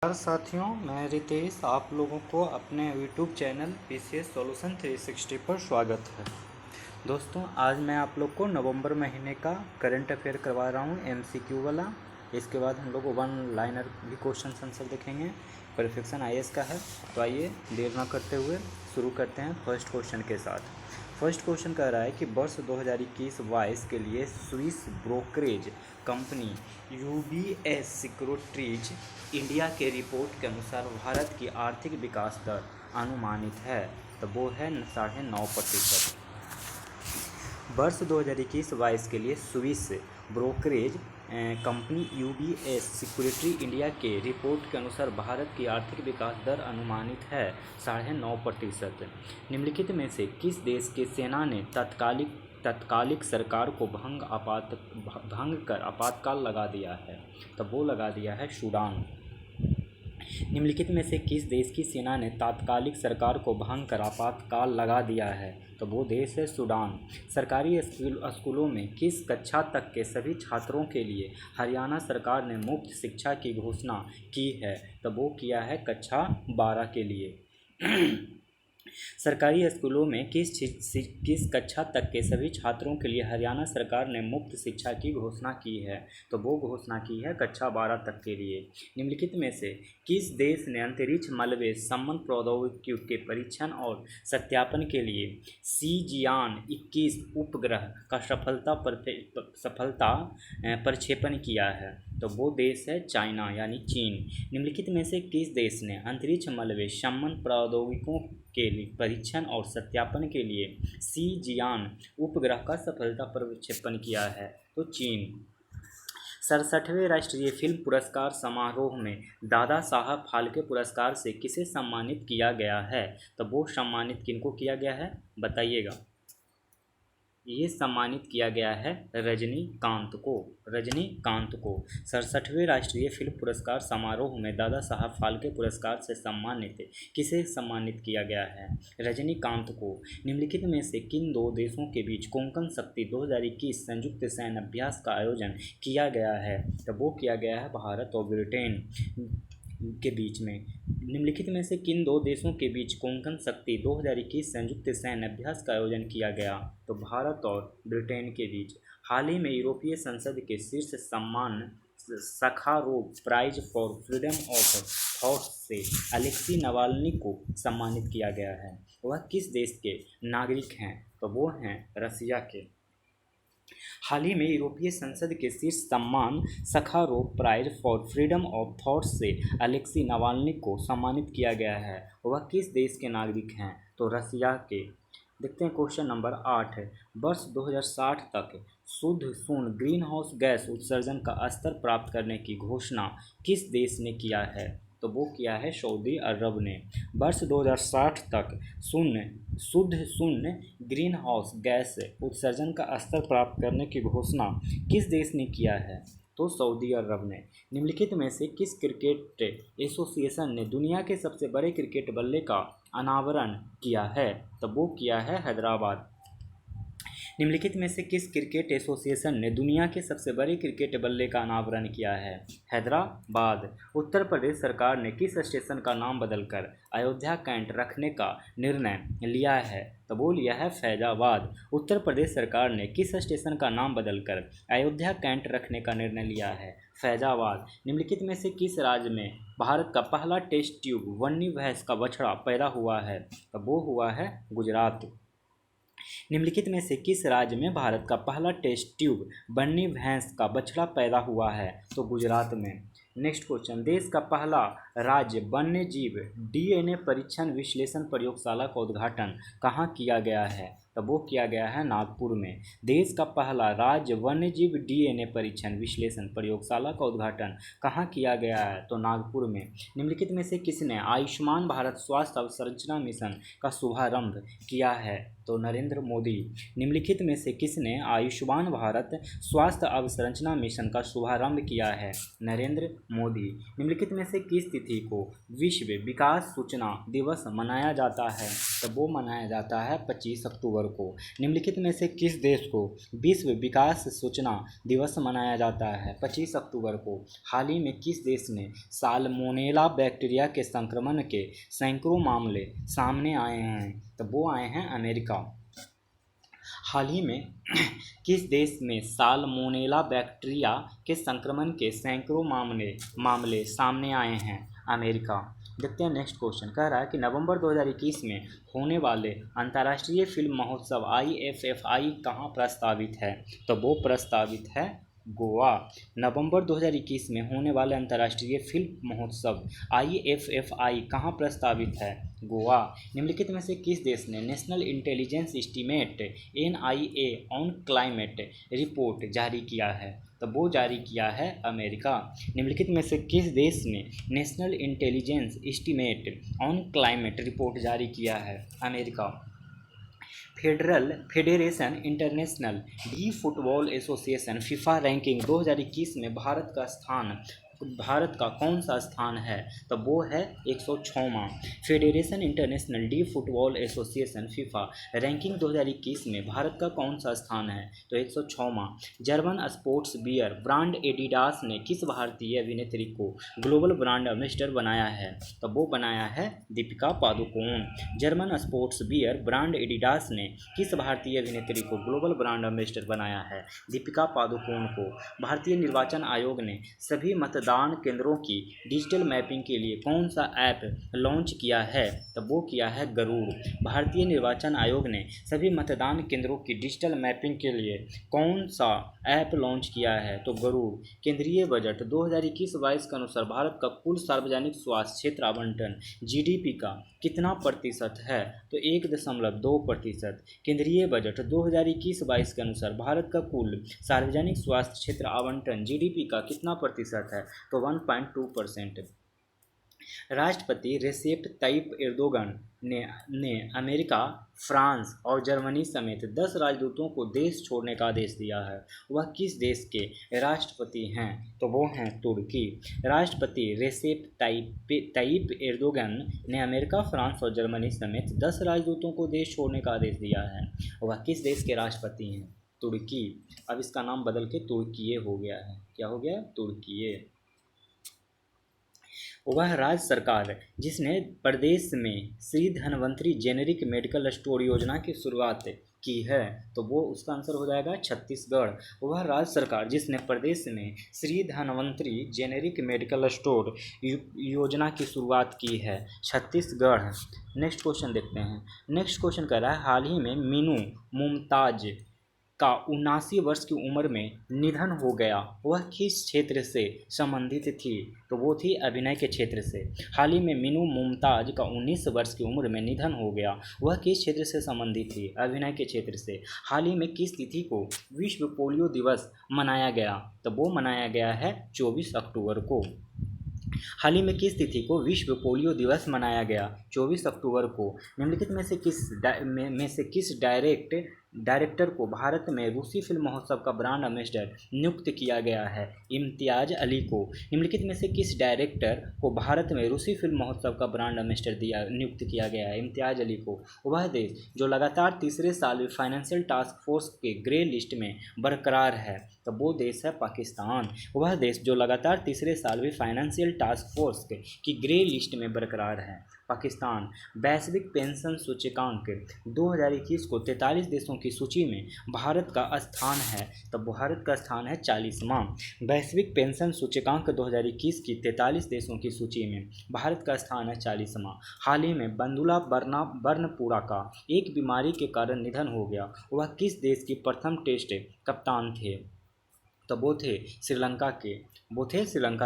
नमस्कार साथियों, मैं रितेश आप लोगों को अपने यूट्यूब चैनल पीसीएस सॉल्यूशन 360 पर स्वागत है। दोस्तों, आज मैं आप लोग को नवंबर महीने का करंट अफेयर करवा रहा हूँ एमसीक्यू वाला। इसके बाद हम लोग वन लाइनर भी क्वेश्चन आंसर देखेंगे। परफेक्शन आईएएस का है। तो आइए देर ना करते हुए शुरू करते हैं फर्स्ट क्वेश्चन के साथ। फर्स्ट क्वेश्चन कह रहा है कि वर्ष 2021-22 के लिए Swiss brokerage company UBS securities India के रिपोर्ट के अनुसार भारत की आर्थिक विकास दर अनुमानित है, तो वो है 9.5%। वर्ष 2021-22 के लिए Swiss brokerage company UBS security India के रिपोर्ट के अनुसार भारत की आर्थिक विकास दर अनुमानित है 9.5%। निम्नलिखित में से किस देश की सेना ने तत्कालिक सरकार को भंग कर आपातकाल लगा दिया है, तो वो लगा दिया है सूडान। निम्नलिखित में से किस देश की सेना ने तात्कालिक सरकार को भंग कर आपातकाल लगा दिया है, तो वो देश है सूडान। सरकारी स्कूलों में किस कक्षा तक के सभी छात्रों के लिए हरियाणा सरकार ने मुफ्त शिक्षा की घोषणा की है, तो वो किया है कक्षा 12 के लिए। सरकारी स्कूलों में किस कक्षा तक के सभी छात्रों के लिए हरियाणा सरकार ने मुफ्त शिक्षा की घोषणा की है, तो वो घोषणा की है कक्षा 12 तक के लिए। निम्नलिखित में से किस देश ने अंतरिक्ष मलबे संबंध प्रौद्योगिकी के परीक्षण और सत्यापन के लिए सीजियान 21 उपग्रह का सफलता प्रक्षेपण किया है, तो वो देश है चाइना यानी चीन। निम्नलिखित में से किस देश ने अंतरिक्ष मलबे संबंध प्रौद्योगिकियों के लिए परीक्षण और सत्यापन के लिए सीजियान उपग्रह का सफलता प्रक्षेपण किया है, तो चीन। 67वें राष्ट्रीय फिल्म पुरस्कार समारोह में दादा साहब फाल्के पुरस्कार से किसे सम्मानित किया गया है, तो वो सम्मानित किनको किया गया है बताइएगा। ये सम्मानित किया गया है रजनीकांत को। 67वें राष्ट्रीय फिल्म पुरस्कार समारोह में दादा साहब फाल्के पुरस्कार से किसे सम्मानित किया गया है, रजनीकांत को। निम्नलिखित में से किन दो देशों के बीच कोंकण शक्ति 2021 संयुक्त सैन्य अभ्यास का आयोजन किया गया है, तो वो किया गया है भारत और ब्रिटेन के बीच में। निम्नलिखित में से किन दो देशों के बीच कोंकण शक्ति 2021 संयुक्त सैन्य अभ्यास का आयोजन किया गया, तो भारत और ब्रिटेन के बीच। हाल ही में यूरोपीय संसद के शीर्ष सम्मान Sakharov prize for freedom of thought से अलेक्सी नवाल्नी को सम्मानित किया गया है। वह किस देश के नागरिक हैं, तो वो हैं रसिया के। हाल ही में यूरोपीय संसद के शीर्ष सम्मान Sakharov prize for freedom of thought से अलेक्सी नवाल्नी को सम्मानित किया गया है। वह किस देश के नागरिक हैं, तो रसिया के। देखते हैं क्वेश्चन नंबर 8 है। वर्ष 2060 तक शुद्ध शून्य ग्रीन हाउस गैस उत्सर्जन का स्तर प्राप्त करने की घोषणा किस देश ने किया है, तो वो किया है सऊदी अरब ने। वर्ष 2060 तक शुद्ध शून्य ग्रीन हाउस गैस उत्सर्जन का स्तर प्राप्त करने की घोषणा किस देश ने किया है, तो सऊदी अरब ने। निम्नलिखित में से किस क्रिकेट एसोसिएशन ने दुनिया के सबसे बड़े क्रिकेट बल्ले का अनावरण किया है, तो वो किया है हैदराबाद। निम्नलिखित में से किस क्रिकेट एसोसिएशन ने दुनिया के सबसे बड़े क्रिकेट बल्ले का अनावरण किया है, हैदराबाद। उत्तर प्रदेश सरकार ने किस स्टेशन का नाम बदलकर अयोध्या कैंट रखने का निर्णय लिया है, तो वो लिया है फैजाबाद। उत्तर प्रदेश सरकार ने किस स्टेशन का नाम बदलकर अयोध्या कैंट रखने का निर्णय लिया है, फैजाबाद। निम्नलिखित में से किस राज्य में भारत का पहला टेस्ट ट्यूब वन्नी भैंस का बछड़ा पैदा हुआ है, तो वो हुआ है गुजरात। निम्नलिखित में से किस राज्य में भारत का पहला टेस्ट ट्यूब बन्नी भैंस का बछड़ा पैदा हुआ है, तो गुजरात में। Next question. देश का पहला राज्य वन्य जीव डीएनए परीक्षण विश्लेषण प्रयोगशाला का उद्घाटन कहाँ किया गया है, तो वो किया गया है नागपुर में। देश का पहला राज्य वन्यजीव डीएनए परीक्षण विश्लेषण प्रयोगशाला का उद्घाटन कहाँ किया गया है, तो नागपुर में। निम्नलिखित में से किसने आयुष्मान भारत स्वास्थ्य अवसंरचना मिशन का शुभारंभ किया है, तो नरेंद्र मोदी। निम्नलिखित में से किसने आयुष्मान भारत स्वास्थ्य अवसंरचना मिशन का शुभारंभ किया है, नरेंद्र मोदी। निम्नलिखित में से किस तिथि को विश्व विकास सूचना दिवस मनाया जाता है, तो वो मनाया जाता है 25 अक्टूबर को। निम्नलिखित में से किस देश को विश्व विकास सूचना दिवस मनाया जाता है? 25 अक्टूबर को। हाल ही में किस देश में साल्मोनेला बैक्टीरिया के संक्रमण के सैकड़ों मामले सामने आए हैं? तो वो आए हैं अमेरिका। हाल ही में किस देश में साल्मोनेला बैक्टीरिया के संक्रमण के सैकड़ों मामले सामने आए हैं? अमेरिका। देखते हैं नेक्स्ट क्वेश्चन। कह रहा है कि नवंबर 2021 में होने वाले अंतर्राष्ट्रीय फिल्म महोत्सव IFFI कहाँ प्रस्तावित है? तो वो प्रस्तावित है गोवा। नवंबर 2021 में होने वाले अंतर्राष्ट्रीय फिल्म महोत्सव IFFI कहाँ प्रस्तावित है? गोवा। निम्नलिखित में से किस देश ने national intelligence estimate NIA on climate report जारी किया है? तो वो जारी किया है अमेरिका। निम्नलिखित में से किस देश ने national intelligence estimate on climate report जारी किया है? America. Federation Internationale de Football Association FIFA ranking 2021 में भारत का कौन सा स्थान है? तो वो है 106वां। Federation Internationale de Football Association FIFA ranking 2021 में भारत का कौन सा स्थान है? तो 106वां। German sportswear brand Adidas ने किस भारतीय अभिनेत्री को ग्लोबल ब्रांड एम्बेसडर बनाया है? तो वो बनाया है Deepika Padukone. German sportswear brand Adidas ने किस भारतीय अभिनेत्री को ग्लोबल ब्रांड एम्बेसडर बनाया है? दीपिका पादुकोण को। भारतीय निर्वाचन आयोग ने सभी मतदान केंद्रों की डिजिटल मैपिंग के लिए कौन सा ऐप लॉन्च किया है? तो वो किया है गरुड़। भारतीय निर्वाचन आयोग ने सभी मतदान केंद्रों की डिजिटल मैपिंग के लिए कौन सा ऐप लॉन्च किया है? तो गरुड़। केंद्रीय बजट 2021-22 के अनुसार भारत का कुल सार्वजनिक स्वास्थ्य क्षेत्र आवंटन GDP का कितना प्रतिशत है? तो 1.2%। केंद्रीय बजट 2021-22 के अनुसार भारत का कुल सार्वजनिक स्वास्थ्य क्षेत्र आवंटन GDP का कितना प्रतिशत है? तो 1.2%। राष्ट्रपति रेसेप ताइप एर्दोगन ने अमेरिका, फ्रांस और जर्मनी समेत 10 राजदूतों को देश छोड़ने का आदेश दिया है। वह किस देश के राष्ट्रपति हैं? तो वो हैं तुर्की। राष्ट्रपति रेसेप ताइप एर्दोगन ने अमेरिका, फ्रांस और जर्मनी समेत 10 राजदूतों को देश छोड़ने का आदेश दिया है। वह किस देश के राष्ट्रपति हैं? तुर्की। अब इसका नाम बदल के तुर्कीये हो गया है। क्या हो गया? तुर्कीये। वह राज्य सरकार जिसने प्रदेश में Shri Dhanvantari generic medical store योजना की शुरुआत की है, तो वो उसका आंसर हो जाएगा छत्तीसगढ़। वह राज्य सरकार जिसने प्रदेश में Shri Dhanvantari generic medical store योजना की शुरुआत की है, छत्तीसगढ़। नेक्स्ट क्वेश्चन देखते हैं। नेक्स्ट क्वेश्चन कह रहा है हाल ही में मीनू मुमताज का 79 वर्ष की उम्र में निधन हो गया। वह किस क्षेत्र से संबंधित थी? तो वो थी अभिनय के क्षेत्र से। हाल ही में मीनू मुमताज का 19 वर्ष की उम्र में निधन हो गया। वह किस क्षेत्र से संबंधित थी? अभिनय के क्षेत्र से। हाल ही में किस तिथि को विश्व पोलियो दिवस मनाया गया? तो वो मनाया गया है 24 अक्टूबर को। हाल ही में किस तिथि को विश्व पोलियो दिवस मनाया गया? 24 अक्टूबर को। निम्नलिखित में से किस डायरेक्टर को भारत में रूसी फिल्म महोत्सव का ब्रांड एम्बेसडर नियुक्त किया गया है? इम्तियाज अली को। निम्नलिखित में से किस डायरेक्टर को भारत में रूसी फिल्म महोत्सव का ब्रांड एम्बेसडर नियुक्त किया गया है? इम्तियाज अली को। वह देश जो लगातार तीसरे साल भी फाइनेंशियल टास्क फोर्स के ग्रे लिस्ट में बरकरार है, तो वो देश है पाकिस्तान। वह देश जो लगातार तीसरे साल भी फाइनेंशियल टास्क फोर्स की ग्रे लिस्ट में बरकरार है, पाकिस्तान। वैश्विक पेंशन सूचकांक 2021 को 43 देशों की सूची में भारत का स्थान है, तो भारत का स्थान है 40वां। वैश्विक पेंशन सूचकांक 2021 की 43 देशों की सूची में भारत का स्थान है 40वां। हाल ही में बंदुला बर्नपुरा का एक बीमारी के कारण निधन हो गया। वह किस देश की प्रथम टेस्ट कप्तान थे? तो वो थे श्रीलंका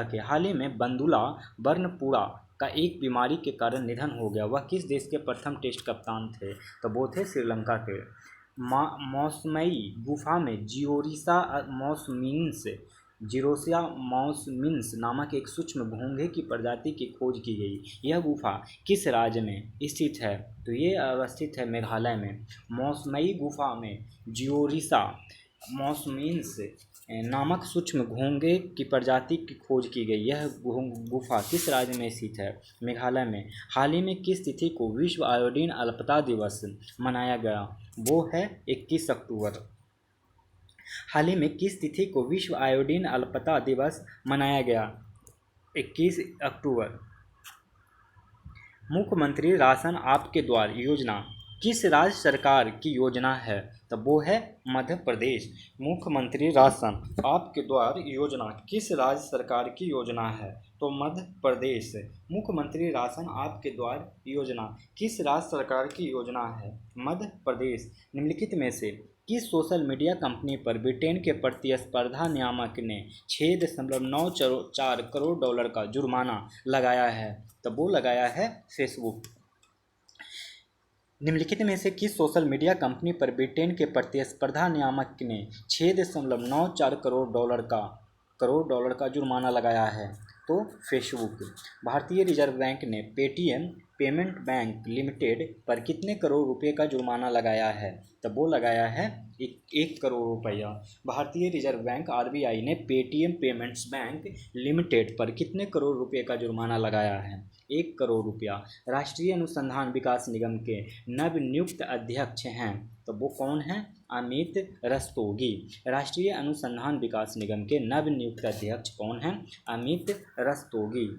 के। हाल ही में बंदुला बर्नपुरा का एक बीमारी के कारण निधन हो गया। वह किस देश के प्रथम टेस्ट कप्तान थे? तो वो थे श्रीलंका के। मौसमई गुफा में जीरोसिया मॉसमिन्स नामक एक सूक्ष्म घोंघे की प्रजाति की खोज की गई। यह गुफा किस राज्य में स्थित है? तो ये अवस्थित है मेघालय में। मौसमई गुफा में जियोरिसा मॉसमिन्स नामक सूक्ष्म घोंघे की प्रजाति की खोज की गई। यह गुफा किस राज्य में स्थित है? मेघालय में। हाल ही में किस तिथि को विश्व आयोडीन अल्पता दिवस मनाया गया? वो है 21 अक्टूबर। हाल ही में किस तिथि को विश्व आयोडीन अल्पता दिवस मनाया गया? 21 अक्टूबर। मुख्यमंत्री राशन आपके द्वार योजना किस राज्य सरकार की योजना है? तो वो है मध्य प्रदेश। मुख्यमंत्री राशन आपके द्वार योजना किस राज्य सरकार की योजना है? तो मध्य प्रदेश। मुख्यमंत्री राशन आपके द्वार योजना किस राज्य सरकार की योजना है? मध्य प्रदेश। निम्नलिखित में से किस सोशल मीडिया कंपनी पर ब्रिटेन के प्रतिस्पर्धा नियामक ने 6.94 करोड़ डॉलर का जुर्माना लगाया है? तो वो लगाया है फेसबुक। निम्नलिखित में से किस सोशल मीडिया कंपनी पर ब्रिटेन के प्रतिस्पर्धा नियामक ने 6.94 करोड़ डॉलर का जुर्माना लगाया है? तो फेसबुक। भारतीय रिजर्व बैंक ने पेटीएम पेमेंट बैंक लिमिटेड पर कितने करोड़ रुपए का जुर्माना लगाया है? तो वो लगाया है 1 करोड़ रुपया। भारतीय रिजर्व बैंक आरबीआई ने पेटीएम पेमेंट्स बैंक लिमिटेड पर कितने करोड़ रुपए का जुर्माना लगाया है? 1 करोड़ रुपया। राष्ट्रीय अनुसंधान विकास निगम के नवनियुक्त अध्यक्ष हैं? तो वो कौन हैं? अमित रस्तोगी। राष्ट्रीय अनुसंधान विकास निगम के नवनियुक्त अध्यक्ष कौन हैं? Amit Rastogi.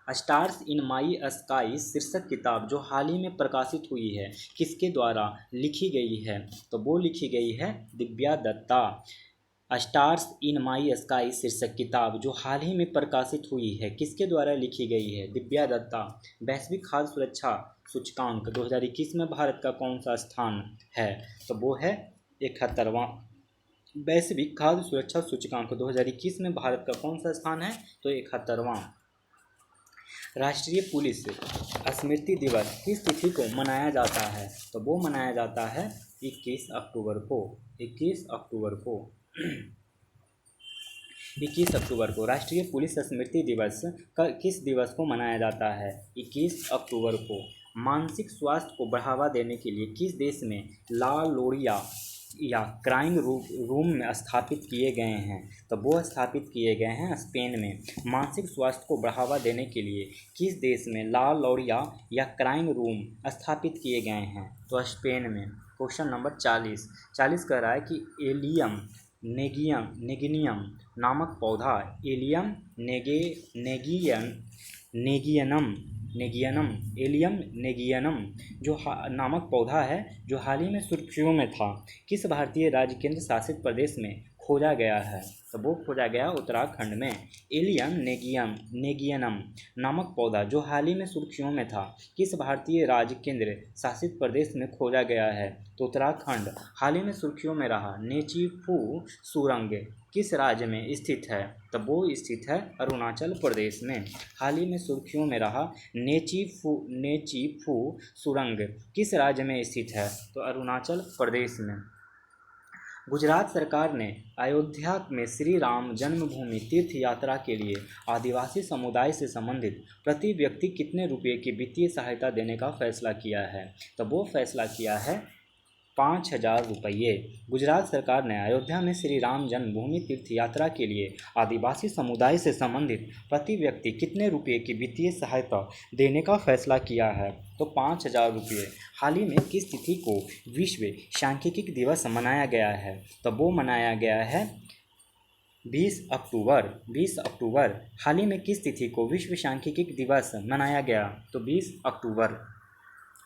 Stars in my sky शीर्षक किताब जो हाल ही में प्रकाशित हुई है किसके द्वारा लिखी गई है? तो वो लिखी गई है Divya Dutta. Stars in my sky शीर्षक किताब जो हाल ही में प्रकाशित हुई है किसके द्वारा लिखी गई है? दिव्या दत्ता। वैश्विक खाद्य सुरक्षा सूचकांक 2021 में भारत का कौन सा स्थान है? तो वो है 71वां। वैश्विक खाद्य सुरक्षा सूचकांक 2021 में भारत का कौन सा स्थान है? तो 71वां। राष्ट्रीय पुलिस स्मृति दिवस किस तिथि को मनाया जाता है? तो वो मनाया जाता है 21 अक्टूबर को। 21 अक्टूबर को 21 अक्टूबर को राष्ट्रीय पुलिस स्मृति दिवस किस दिवस को मनाया जाता है? 21 अक्टूबर को। मानसिक स्वास्थ्य को बढ़ावा देने के लिए किस देश में ला लोरिया या क्राइम रूम में स्थापित किए गए हैं? तो वो स्थापित किए गए हैं स्पेन में। मानसिक स्वास्थ्य को बढ़ावा देने के लिए किस देश में ला लोरिया या क्राइम रूम स्थापित किए गए हैं? तो स्पेन में। क्वेश्चन नंबर 40 कह रहा है कि एलियम नेगिनियम नामक पौधा एलियम नेगियनम जो नामक पौधा है जो हाल ही में सुर्खियों में था किस भारतीय राज्य केंद्र शासित प्रदेश में खोजा गया है? तो वो खोजा गया उत्तराखंड में। एलियम नेगियनम नामक पौधा जो हाल ही में सुर्खियों में था किस भारतीय राज्य केंद्र शासित प्रदेश में खोजा गया है? तो उत्तराखंड। हाल ही में सुर्खियों में रहा नेचीफू सुरंग किस राज्य में स्थित है? तो वो स्थित है अरुणाचल प्रदेश में। हाल ही में सुर्खियों में रहा नेचीफू सुरंग किस राज्य में स्थित है? तो अरुणाचल प्रदेश में। गुजरात सरकार ने अयोध्या में श्री राम जन्मभूमि तीर्थ यात्रा के लिए आदिवासी समुदाय से संबंधित प्रति व्यक्ति कितने रुपये की वित्तीय सहायता देने का फैसला किया है? तो वो फैसला किया है 5,000 रुपये। गुजरात सरकार ने अयोध्या में श्री राम जन्मभूमि तीर्थ यात्रा के लिए आदिवासी समुदाय से संबंधित प्रति व्यक्ति कितने रुपये की वित्तीय सहायता देने का फैसला किया है? तो 5,000 रुपये। हाल ही में किस तिथि को विश्व सांख्यिकी दिवस मनाया गया है? तो वो मनाया गया है 20 अक्टूबर। हाल ही में किस तिथि को विश्व सांख्यिकी दिवस मनाया गया? तो 20 अक्टूबर।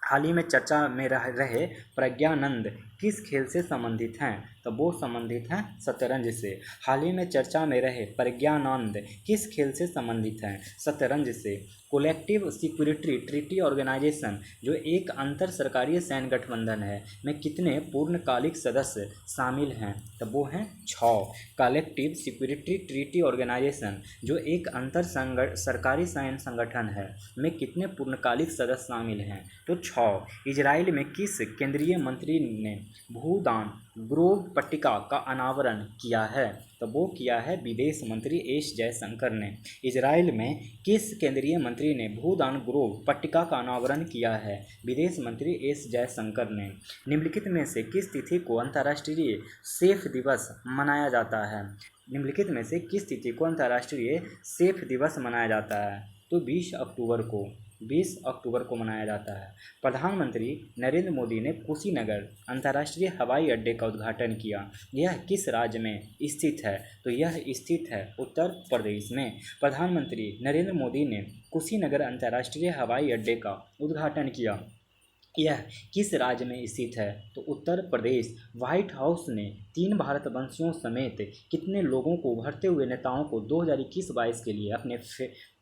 हाल ही में चर्चा में रहे प्रज्ञानंद किस खेल से संबंधित हैं? तो वो संबंधित हैं शतरंज से। हाल ही में चर्चा में रहे प्रज्ञानंद किस खेल से संबंधित हैं? शतरंज से। कोलेक्टिव सिक्योरिटी ट्रीटी ऑर्गेनाइजेशन जो एक अंतर सरकारी सैन्य गठबंधन है में कितने पूर्णकालिक सदस्य शामिल हैं? तो वो हैं 6। कलेक्टिव सिक्योरिटी ट्रीटी ऑर्गेनाइजेशन जो एक अंतर सरकारी सैन्य संगठन है में कितने पूर्णकालिक सदस्य शामिल हैं? तो 6 इजराइल में किस केंद्रीय मंत्री ने भूदान ग्रोव पट्टिका का अनावरण किया है? तो वो किया है विदेश मंत्री एस जयशंकर ने। इजराइल में किस केंद्रीय मंत्री ने भूदान ग्रोव पट्टिका का अनावरण किया है? विदेश मंत्री एस जयशंकर ने। निम्नलिखित में से किस तिथि को अंतर्राष्ट्रीय सेफ दिवस मनाया जाता है? निम्नलिखित में से किस तिथि को अंतर्राष्ट्रीय सेफ दिवस मनाया जाता है? तो 20 अक्टूबर को मनाया जाता है। प्रधानमंत्री नरेंद्र मोदी ने कुशीनगर अंतर्राष्ट्रीय हवाई अड्डे का उद्घाटन किया। यह किस राज्य में स्थित है? तो यह स्थित है उत्तर प्रदेश में। प्रधानमंत्री नरेंद्र मोदी ने कुशीनगर अंतर्राष्ट्रीय हवाई अड्डे का उद्घाटन किया। यह किस राज्य में स्थित है? तो उत्तर प्रदेश। व्हाइट हाउस ने 3 भारतवंशियों समेत कितने लोगों को उभरते हुए नेताओं को 2021-22 के लिए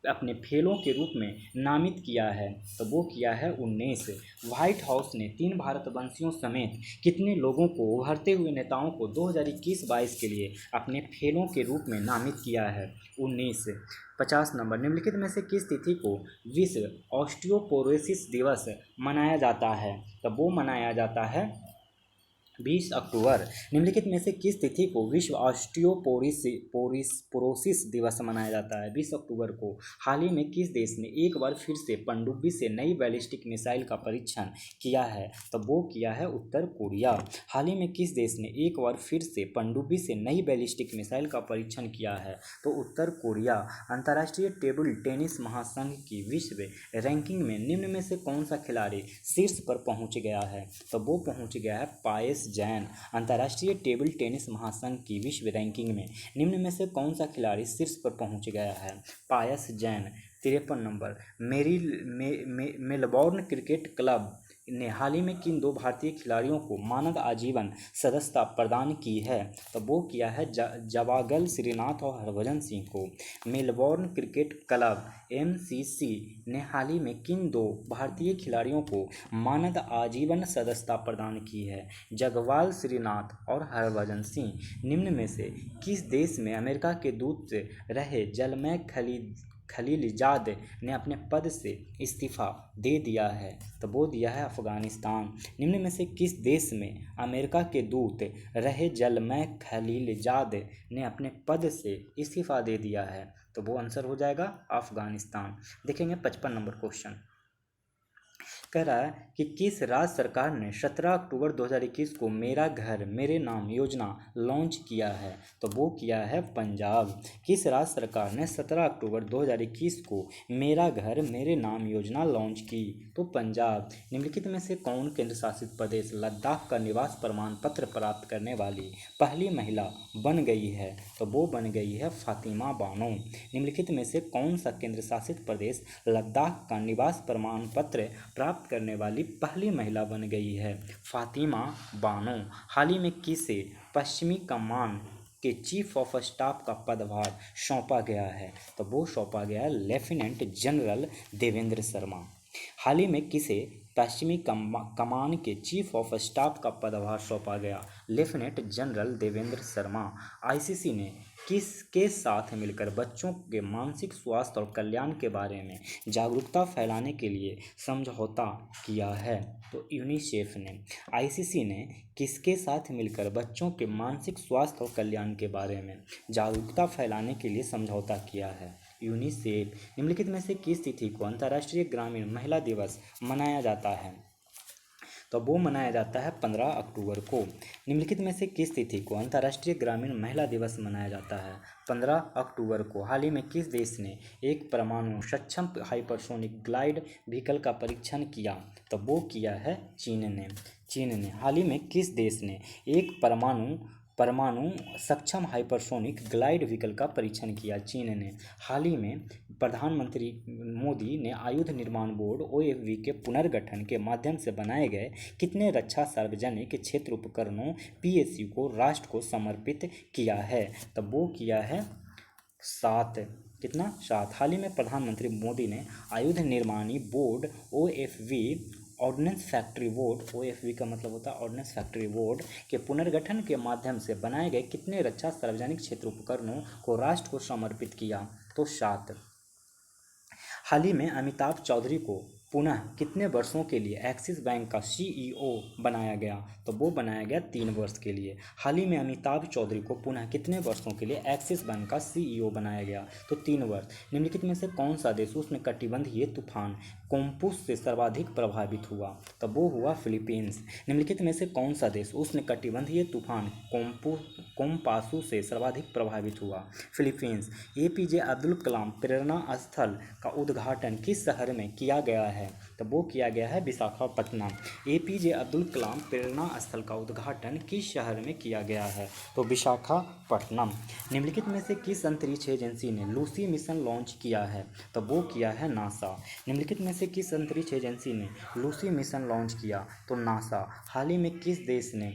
अपने फेलों के रूप में नामित किया है? तो वो किया है 19। व्हाइट हाउस ने 3 भारतवंशियों समेत कितने लोगों को उभरते हुए नेताओं को 2021-22 के लिए अपने फेलों के रूप में नामित किया है? 19। 50 नंबर, निम्नलिखित में से किस तिथि को विश्व ऑस्टियोपोरोसिस दिवस मनाया जाता है? तब वो मनाया जाता है 20 अक्टूबर। निम्नलिखित में से किस तिथि को विश्व ऑस्टियोपोरोसिस दिवस मनाया जाता है? 20 अक्टूबर को। हाल ही में किस देश ने एक बार फिर से पनडुब्बी से नई बैलिस्टिक मिसाइल का परीक्षण किया है? तो वो किया है उत्तर कोरिया। हाल ही में किस देश ने एक बार फिर से पनडुब्बी से नई बैलिस्टिक मिसाइल का परीक्षण किया है? तो उत्तर कोरिया। अंतर्राष्ट्रीय टेबल टेनिस महासंघ की विश्व रैंकिंग में निम्न में से कौन सा खिलाड़ी शीर्ष पर पहुंच गया है? तो वो पहुंच गया है पायस जैन। अंतर्राष्ट्रीय टेबल टेनिस महासंघ की विश्व रैंकिंग में निम्न में से कौन सा खिलाड़ी शीर्ष पर पहुंच गया है? Payas Jain. 53 number, Melbourne Cricket Club ने हाल ही में किन 2 भारतीय खिलाड़ियों को मानद आजीवन सदस्यता प्रदान की है? तो वो किया है जवागल श्रीनाथ और हरभजन सिंह को। मेलबॉर्न क्रिकेट क्लब MCC ने हाल ही में किन 2 भारतीय खिलाड़ियों को मानद आजीवन सदस्यता प्रदान की है? जगवाल श्रीनाथ और हरभजन सिंह। निम्न में से किस देश में अमेरिका के दूत रहे जलमय खलीलजाद ने अपने पद से इस्तीफा दे दिया है? तो वो दिया है अफगानिस्तान। निम्न में से किस देश में अमेरिका के दूत रहे जलमय खलीलजाद ने अपने पद से इस्तीफा दे दिया है? तो वो आंसर हो जाएगा अफगानिस्तान। देखेंगे 55 नंबर क्वेश्चन। कह रहा है कि किस राज्य सरकार ने 17 अक्टूबर 2021 को मेरा घर मेरे नाम योजना लॉन्च किया है? तो वो किया है पंजाब। किस राज्य सरकार ने 17 अक्टूबर 2021 को मेरा घर मेरे नाम योजना लॉन्च की? तो पंजाब। निम्नलिखित में से कौन केंद्र शासित प्रदेश लद्दाख का निवास प्रमाण पत्र प्राप्त करने वाली पहली महिला बन गई है? तो वो बन गई है फातिमा बानो। निम्नलिखित में से कौन सा केंद्र शासित प्रदेश लद्दाख का निवास प्रमाण पत्र प्राप्त करने वाली पहली महिला बन गई है? फातिमा बानो। हाल ही में किसे पश्चिमी कमान के चीफ ऑफ स्टाफ का पदभार सौंपा गया है? तो वो सौंपा गया है लेफ्टिनेंट जनरल देवेंद्र शर्मा। हाल ही में किसे पश्चिमी कमान के चीफ ऑफ स्टाफ का पदभार सौंपा गया? Lieutenant general Devendra Sharma. ICC ने किसके साथ मिलकर बच्चों के मानसिक स्वास्थ्य और कल्याण के बारे में जागरूकता फैलाने के लिए समझौता किया है? तो यूनिसेफ ने। ICC ने किसके साथ मिलकर बच्चों के मानसिक स्वास्थ्य और कल्याण के बारे में जागरूकता फैलाने के लिए समझौता किया है? यूनिसेफ। निम्नलिखित में से किस तिथि को अंतर्राष्ट्रीय ग्रामीण महिला दिवस मनाया जाता है? तो वो मनाया जाता है 15 अक्टूबर को। निम्नलिखित में से किस तिथि को अंतर्राष्ट्रीय ग्रामीण महिला दिवस मनाया जाता है? 15 अक्टूबर को। हाल ही में किस देश ने एक परमाणु सक्षम हाइपरसोनिक ग्लाइड व्हीकल का परीक्षण किया? तो वो किया है चीन ने। हाल ही में किस देश ने एक परमाणु सक्षम हाइपरसोनिक ग्लाइड व्हीकल का परीक्षण किया? चीन ने। हाल ही में प्रधानमंत्री मोदी ने आयुध निर्माण बोर्ड OFB के पुनर्गठन के माध्यम से बनाए गए कितने रक्षा सार्वजनिक क्षेत्र उपकरणों PSU को राष्ट्र को समर्पित किया है? तब वो किया है 7। कितना? 7। हाल ही में प्रधानमंत्री मोदी ने आयुध निर्माणी board OFB ordnance factory board, OFB का मतलब होता है ऑर्डिनेंस फैक्ट्री बोर्ड के पुनर्गठन के माध्यम से बनाए गए कितने रक्षा सार्वजनिक क्षेत्र उपकरणों को राष्ट्र को समर्पित किया? तो 7। हाल ही में अमिताभ चौधरी को पुनः कितने वर्षों के लिए एक्सिस बैंक का CEO बनाया गया? तो वो बनाया गया 3 वर्ष के लिए। हाल ही में अमिताभ चौधरी को पुनः कितने वर्षों के लिए एक्सिस बैंक का CEO बनाया गया? तो 3 वर्ष। निम्नलिखित में से कौन सा देश उष्णकटिबंधीय तूफान कोम्पुस से सर्वाधिक प्रभावित हुआ? तो वो हुआ फिलीपींस। निम्नलिखित में से कौन सा देश उष्णकटिबंधीय तूफान कोम्पासू से सर्वाधिक प्रभावित हुआ? फिलीपींस। APJ अब्दुल कलाम प्रेरणा स्थल का उद्घाटन किस शहर में किया गया है? तो वो किया गया है विशाखापट्टनम। APJ अब्दुल कलाम प्रेरणा स्थल का उद्घाटन किस शहर में किया गया है? तो विशाखापट्टनम। निम्नलिखित में से किस अंतरिक्ष एजेंसी ने लूसी मिशन लॉन्च किया है? तो वो किया है नासा। निम्नलिखित में से किस अंतरिक्ष एजेंसी ने लूसी मिशन लॉन्च किया? तो नासा। हाल ही में किस देश ने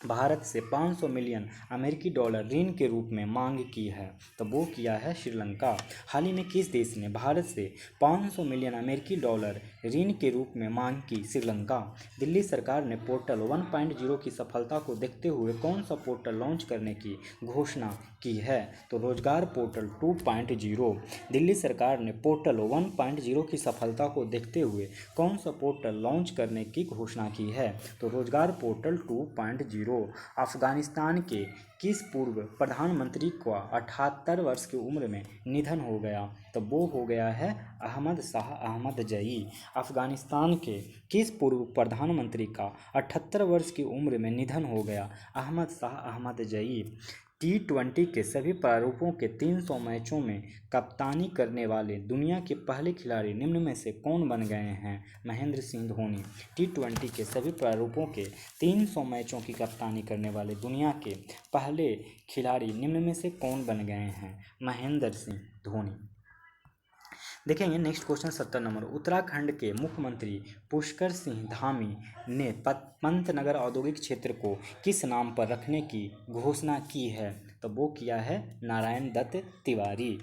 भारत से 500 मिलियन अमेरिकी डॉलर ऋण के रूप में मांग की है? तो वो किया है श्रीलंका। हाल ही में किस देश ने भारत से 500 मिलियन अमेरिकी डॉलर ऋण के रूप में मांग की? श्रीलंका। दिल्ली सरकार ने पोर्टल 1.0 की सफलता को देखते हुए कौन सा पोर्टल लॉन्च करने की घोषणा की है? तो रोजगार पोर्टल 2.0। दिल्ली सरकार ने पोर्टल 1.0 की सफलता को देखते हुए कौन सा पोर्टल लॉन्च करने की घोषणा की है? तो रोजगार पोर्टल 2.0। अफगानिस्तान के किस पूर्व प्रधानमंत्री का 78 वर्ष की उम्र में निधन हो गया? तो वो हो गया है अहमद शाह अहमदजई। अफगानिस्तान के किस पूर्व प्रधानमंत्री का 78 वर्ष की उम्र में निधन हो गया? अहमद शाह अहमदजई। T20 के सभी प्रारूपों के 300 मैचों में कप्तानी करने वाले दुनिया के पहले खिलाड़ी निम्न में से कौन बन गए हैं? महेंद्र सिंह धोनी। T20 के सभी प्रारूपों के 300 मैचों की कप्तानी करने वाले दुनिया के पहले खिलाड़ी निम्न में से कौन बन गए हैं? महेंद्र सिंह धोनी। देखेंगे नेक्स्ट क्वेश्चन 70 नंबर। उत्तराखंड के मुख्यमंत्री पुष्कर सिंह धामी ने पंतनगर औद्योगिक क्षेत्र को किस नाम पर रखने की घोषणा की है? तो वो किया है नारायण दत्त तिवारी।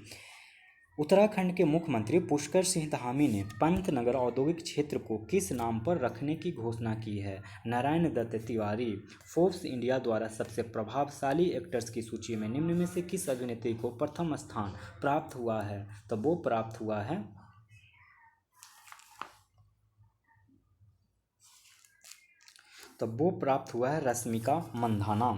उत्तराखंड के मुख्यमंत्री पुष्कर सिंह धामी ने पंतनगर औद्योगिक क्षेत्र को किस नाम पर रखने की घोषणा की है? नारायण दत्त तिवारी। फोर्ब्स इंडिया द्वारा सबसे प्रभावशाली एक्टर्स की सूची में निम्न में से किस अभिनेत्री को प्रथम स्थान प्राप्त हुआ है? तो वो प्राप्त हुआ है रश्मिका मंदाना।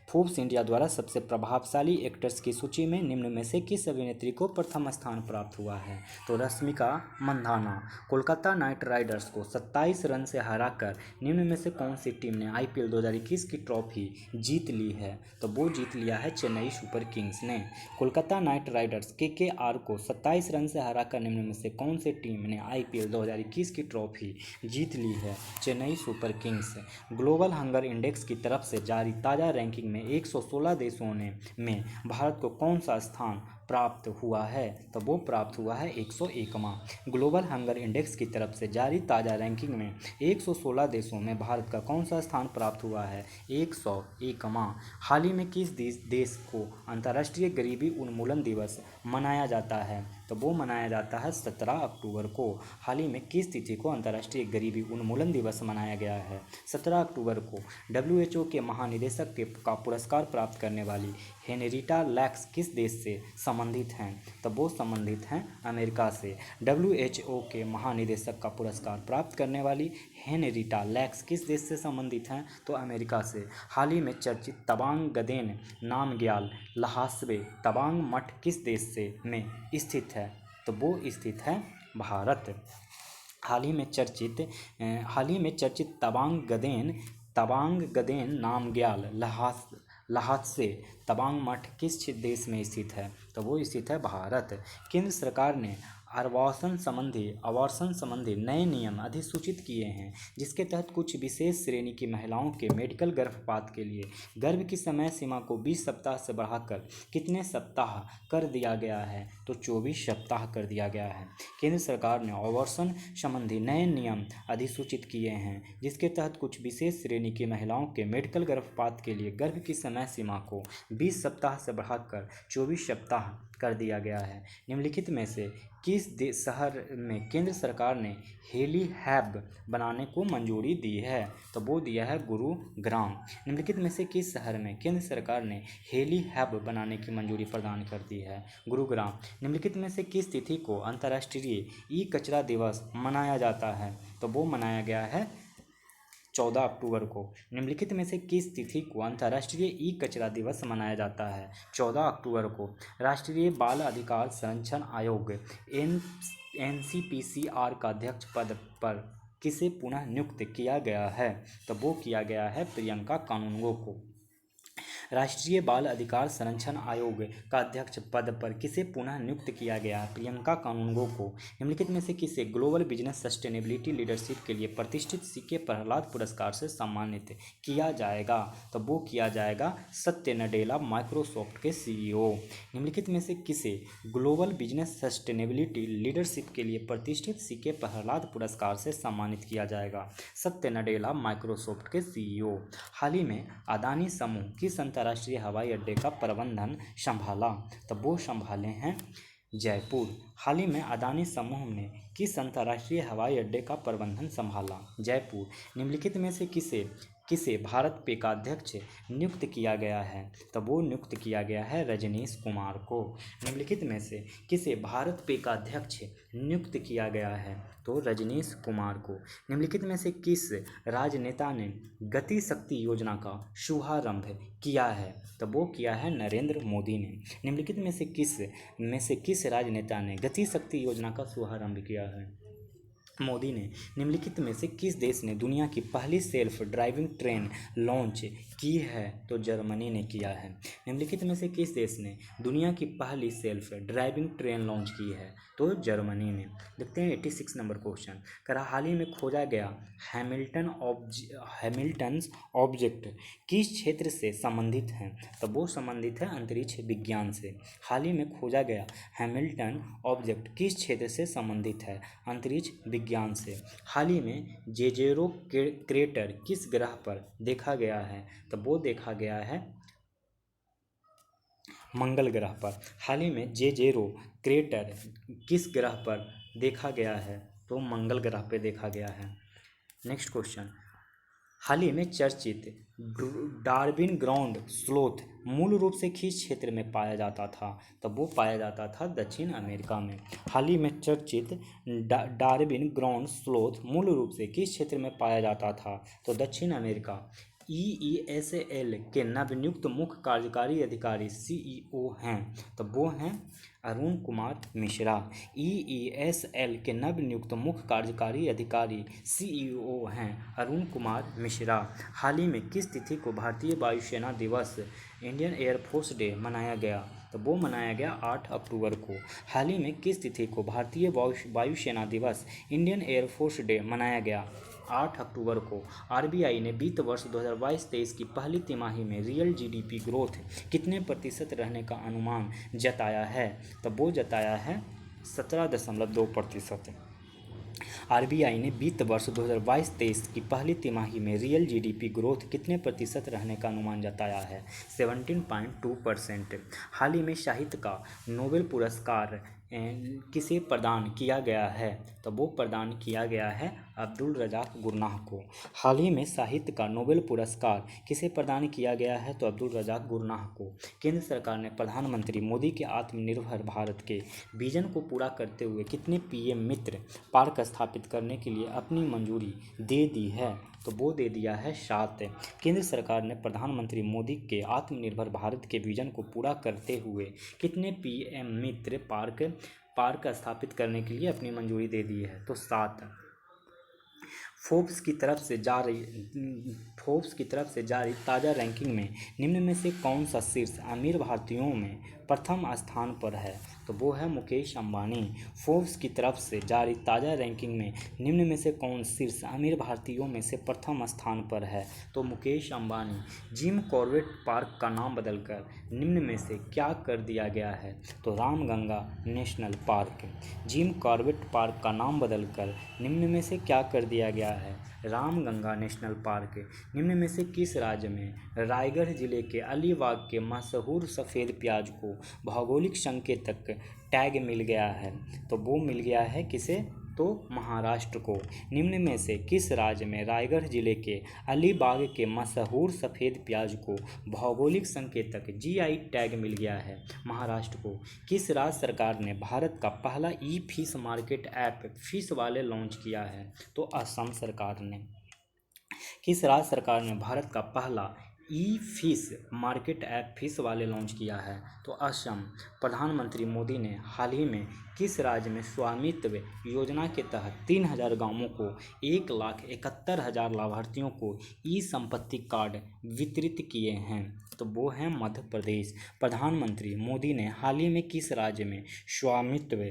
फोर्ब्स इंडिया द्वारा सबसे प्रभावशाली एक्टर्स की सूची में निम्न में से किस अभिनेत्री को प्रथम स्थान प्राप्त हुआ है? तो रश्मिका मंदाना। कोलकाता नाइट राइडर्स को 27 रन से हराकर निम्न में से कौन सी टीम ने IPL 2021 की ट्रॉफी जीत ली है? तो वो जीत लिया है चेन्नई सुपर किंग्स ने। कोलकाता नाइट राइडर्स KKR को 27 रन से हराकर निम्न में से कौन सी टीम ने IPL 2021 की ट्रॉफी जीत ली है? Chennai super Kings. Global hunger index की तरफ से जारी ताज़ा रैंकिंग में 116 देशों में भारत को कौन सा स्थान प्राप्त हुआ है? तो वो प्राप्त हुआ है 101वां। ग्लोबल हंगर इंडेक्स की तरफ से जारी ताज़ा रैंकिंग में 116 देशों में भारत का कौन सा स्थान प्राप्त हुआ है? 101वां। हाल ही में किस देश को अंतर्राष्ट्रीय गरीबी उन्मूलन दिवस मनाया जाता है? तो वो मनाया जाता है 17 अक्टूबर को। हाल ही में किस तिथि को अंतर्राष्ट्रीय गरीबी उन्मूलन दिवस मनाया गया है? 17 अक्टूबर को। WHO के महानिदेशक का पुरस्कार प्राप्त करने वाली हेनरिटा लैक्स किस देश से संबंधित हैं? तो वो संबंधित हैं अमेरिका से। WHO के महानिदेशक का पुरस्कार प्राप्त करने वाली हेनरिटा लैक्स किस देश से संबंधित हैं? तो अमेरिका से। हाल ही में चर्चित तवांग गदेन नामग्याल लहासबे तवांग मठ किस देश में स्थित है? तो वो स्थित है भारत। हाल ही में चर्चित तवांग गदेन नामग्याल लहासे तवांग मठ किस देश में स्थित है? तो वो स्थित है भारत। केंद्र सरकार ने आवासन संबंधी नए नियम अधिसूचित किए हैं, जिसके तहत कुछ विशेष श्रेणी की महिलाओं के मेडिकल गर्भपात के लिए गर्भ की समय सीमा को 20 सप्ताह से बढ़ाकर कितने सप्ताह कर दिया गया है? तो 24 सप्ताह कर दिया गया है। केंद्र सरकार ने आवासन संबंधी नए नियम अधिसूचित किए हैं, जिसके तहत कुछ विशेष श्रेणी की महिलाओं के मेडिकल गर्भपात के लिए गर्भ की समय सीमा को 20 सप्ताह से बढ़ाकर 24 सप्ताह कर दिया गया है। निम्नलिखित में से किस शहर में केंद्र सरकार ने हेलीहैब बनाने को मंजूरी दी है? तो वो दिया है गुरुग्राम। निम्नलिखित में से किस शहर में केंद्र सरकार ने हेलीहैब बनाने की मंजूरी प्रदान कर दी है? गुरुग्राम। निम्नलिखित में से किस तिथि को अंतर्राष्ट्रीय ई कचरा दिवस मनाया जाता है? तो वो मनाया गया है 14 अक्टूबर को। निम्नलिखित में से किस तिथि को अंतर्राष्ट्रीय ई कचरा दिवस मनाया जाता है? 14 अक्टूबर को। राष्ट्रीय बाल अधिकार संरक्षण आयोग NCPCR का अध्यक्ष पद पर किसे पुनः नियुक्त किया गया है? तो वो किया गया है प्रियंका कानूनगो को। राष्ट्रीय बाल अधिकार संरक्षण आयोग का अध्यक्ष पद पर किसे पुनः नियुक्त किया गया? प्रियंका कानूनगो को। निम्नलिखित में से किसे ग्लोबल बिजनेस सस्टेनेबिलिटी लीडरशिप के लिए प्रतिष्ठित सीके प्रहलाद पुरस्कार से सम्मानित किया जाएगा? तो वो किया जाएगा सत्य नडेला, माइक्रोसॉफ्ट के CEO। निम्नलिखित में से किसे ग्लोबल बिजनेस सस्टेनेबिलिटी लीडरशिप के लिए प्रतिष्ठित सीके प्रहलाद पुरस्कार से सम्मानित किया जाएगा? सत्य नडेला, माइक्रोसॉफ्ट के CEO। हाल ही में अदानी समूह किस अंतर्राष्ट्रीय हवाई अड्डे का प्रबंधन संभाला? तब वो संभाले हैं जयपुर। हाल ही में अदानी समूह ने किस अंतर्राष्ट्रीय हवाई अड्डे का प्रबंधन संभाला? जयपुर। निम्नलिखित में से किसे भारत पे का अध्यक्ष नियुक्त किया गया है? तो वो नियुक्त किया गया है रजनीश कुमार को। निम्नलिखित में से किसे भारत पे का अध्यक्ष नियुक्त किया गया है? तो रजनीश कुमार को। निम्नलिखित में से किस राजनेता ने गति शक्ति योजना का शुभारंभ किया है? तो वो किया है नरेंद्र मोदी ने। निम्नलिखित में से किस राजनेता ने गति शक्ति योजना का शुभारंभ किया है? मोदी ने। निम्नलिखित में से किस देश ने दुनिया की पहली सेल्फ ड्राइविंग ट्रेन लॉन्च की है? तो जर्मनी ने किया है। निम्नलिखित में से किस देश ने दुनिया की पहली सेल्फ ड्राइविंग ट्रेन लॉन्च की है? तो जर्मनी ने। देखते हैं 86 नंबर क्वेश्चन। करा हाल ही में खोजा गया हैमिल्टन्स ऑब्जेक्ट किस क्षेत्र से संबंधित है? तो वो संबंधित है अंतरिक्ष विज्ञान से। हाल ही में खोजा गया हैमिल्टन ऑब्जेक्ट किस क्षेत्र से संबंधित है? अंतरिक्ष विज्ञान से। हाल ही में जेजेरो क्रेटर किस ग्रह पर देखा गया है? तो वो देखा गया है मंगल ग्रह पर। हाल ही में जेजेरो क्रेटर किस ग्रह पर देखा गया है? तो मंगल ग्रह पर देखा गया है। Next question. हाल ही में चर्चित डार्विन ग्राउंड स्लोथ मूल रूप से किस क्षेत्र में पाया जाता था? तो वो पाया जाता था दक्षिण अमेरिका में। हाल ही में चर्चित डार्विन ग्राउंड स्लोथ मूल रूप से किस क्षेत्र में पाया जाता था? तो दक्षिण अमेरिका। EESL के नवनियुक्त मुख्य कार्यकारी अधिकारी CEO हैं? तो वो हैं अरुण कुमार मिश्रा। EESL के नवनियुक्त मुख्य कार्यकारी अधिकारी CEO हैं अरुण कुमार मिश्रा। हाल ही में किस तिथि को भारतीय वायुसेना दिवस इंडियन एयरफोर्स डे मनाया गया? तो वो मनाया गया 8 अक्टूबर को। हाल ही में किस तिथि को भारतीय वायुसेना दिवस इंडियन एयरफोर्स डे मनाया गया? 8 अक्टूबर को। RBI ने वित्त वर्ष 2022-23 की पहली तिमाही में रियल GDP ग्रोथ कितने प्रतिशत रहने का अनुमान जताया है? तो वो जताया है 17.2%। RBI ने वित्त वर्ष 2022-23 की पहली तिमाही में रियल GDP ग्रोथ कितने प्रतिशत रहने का अनुमान जताया है? 17.2%। हाल ही में साहित्य का नोबेल पुरस्कार किसे प्रदान किया गया है? तो वो प्रदान किया गया है अब्दुल रज़ाक गुरनाह को। हाल ही में साहित्य का नोबेल पुरस्कार किसे प्रदान किया गया है? तो अब्दुल रज़ाक गुरनाह को। केंद्र सरकार ने प्रधानमंत्री मोदी के आत्मनिर्भर भारत के विजन को पूरा करते हुए कितने PM मित्र पार्क स्थापित करने के लिए अपनी मंजूरी दे दी है? तो वो दे दिया है 7। केंद्र सरकार ने प्रधानमंत्री मोदी के आत्मनिर्भर भारत के विजन को पूरा करते हुए कितने PM मित्र पार्क स्थापित करने के लिए अपनी मंजूरी दे दी है? तो 7। फोर्ब्स की तरफ से जारी ताज़ा रैंकिंग में निम्न में से कौन सा शीर्ष अमीर भारतीयों में प्रथम स्थान पर है? तो वो है मुकेश अंबानी। फोर्ब्स की तरफ से जारी ताज़ा रैंकिंग में निम्न में से कौन शीर्ष अमीर भारतीयों में से प्रथम स्थान पर है? तो Mukesh Ambani. Jim Corbett park का नाम बदलकर निम्न में से क्या कर दिया गया है? तो Ramganga national park. Jim Corbett park का नाम बदलकर निम्न में से क्या कर दिया गया है? Ramganga national park. निम्न में से किस राज्य में रायगढ़ जिले के अलीबाग के मशहूर सफ़ेद प्याज को भौगोलिक संकेतक टैग मिल गया है? तो वो मिल गया है किसे? तो महाराष्ट्र को। निम्न में से किस राज्य में रायगढ़ जिले के अलीबाग के मशहूर सफ़ेद प्याज को भौगोलिक संकेतक जीआई टैग मिल गया है? महाराष्ट्र को। किस राज्य सरकार ने भारत का पहला ई फिश मार्केट ऐप फिश वाले लॉन्च किया है? तो असम सरकार ने। किस राज्य सरकार ने भारत का पहला ई फिश मार्केट ऐप फिश वाले लॉन्च किया है? तो असम। प्रधानमंत्री मोदी ने हाल ही में किस राज्य में स्वामित्व योजना के तहत 3000 गांवों को 1,71,000 लाभार्थियों को ई संपत्ति कार्ड वितरित किए हैं? तो वो हैं मध्य प्रदेश। प्रधानमंत्री मोदी ने हाल ही में किस राज्य में स्वामित्व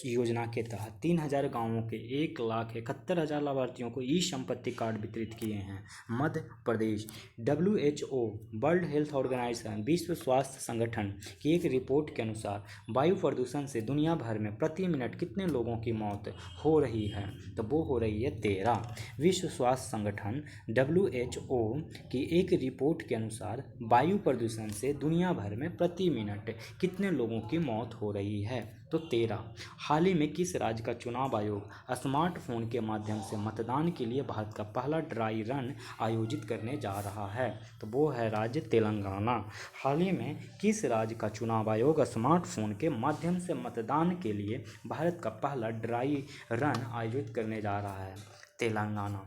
योजना के तहत 3000 गांवों के 1,71,000 लाभार्थियों को ई संपत्ति कार्ड वितरित किए हैं? Madhya Pradesh. WHO world health organisation विश्व स्वास्थ्य संगठन की एक रिपोर्ट के अनुसार वायु प्रदूषण से दुनिया भर में प्रति मिनट कितने लोगों की मौत हो रही है? तो वो हो रही है 13। विश्व स्वास्थ्य संगठन WHO की एक रिपोर्ट के अनुसार वायु प्रदूषण से दुनिया भर में प्रति मिनट कितने लोगों की मौत हो रही है? तो 13। हाल ही में किस राज्य का चुनाव आयोग स्मार्टफोन के माध्यम से मतदान के लिए भारत का पहला ड्राई रन आयोजित करने जा रहा है? तो वो है राज्य तेलंगाना। हाल ही में किस राज्य का चुनाव आयोग स्मार्टफोन के माध्यम से मतदान के लिए भारत का पहला ड्राई रन आयोजित करने जा रहा है? तेलंगाना।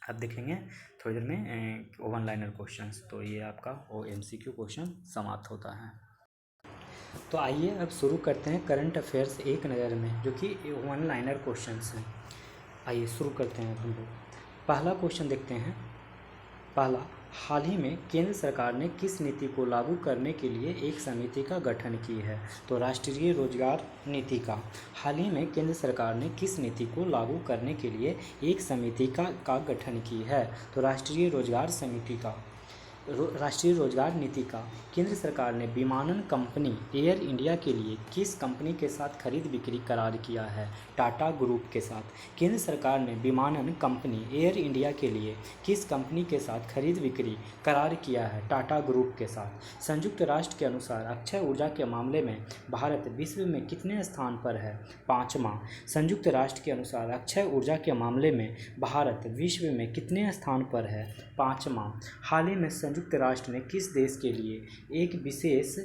अब देखेंगे थोड़ी देर में वन लाइनर क्वेश्चंस। तो ये आपका MCQ क्वेश्चन समाप्त होता है। तो आइए अब शुरू करते हैं करंट अफेयर्स एक नज़र में, जो कि वन लाइनर क्वेश्चंस हैं। आइए शुरू करते हैं हम लोग। पहला क्वेश्चन देखते हैं। पहला, हाल ही में केंद्र सरकार ने किस नीति को लागू करने के लिए एक समिति का गठन की है? तो राष्ट्रीय रोजगार नीति का। हाल ही में केंद्र सरकार ने किस नीति को लागू करने के लिए एक समिति का गठन की है? तो राष्ट्रीय रोजगार समिति का। राष्ट्रीय रोजगार नीति का। केंद्र सरकार ने विमानन कंपनी एयर इंडिया के लिए किस कंपनी के साथ खरीद बिक्री करार किया है? टाटा ग्रुप के साथ। केंद्र सरकार ने विमानन कंपनी एयर इंडिया के लिए किस कंपनी के साथ खरीद बिक्री करार किया है? टाटा ग्रुप के साथ। संयुक्त राष्ट्र के अनुसार अक्षय ऊर्जा के मामले में भारत विश्व में कितने स्थान पर है? 5वां। संयुक्त राष्ट्र के अनुसार अक्षय ऊर्जा के मामले में भारत विश्व में कितने स्थान पर है? 5वां। हाल ही में संयुक्त राष्ट्र ने किस देश के लिए एक विशेष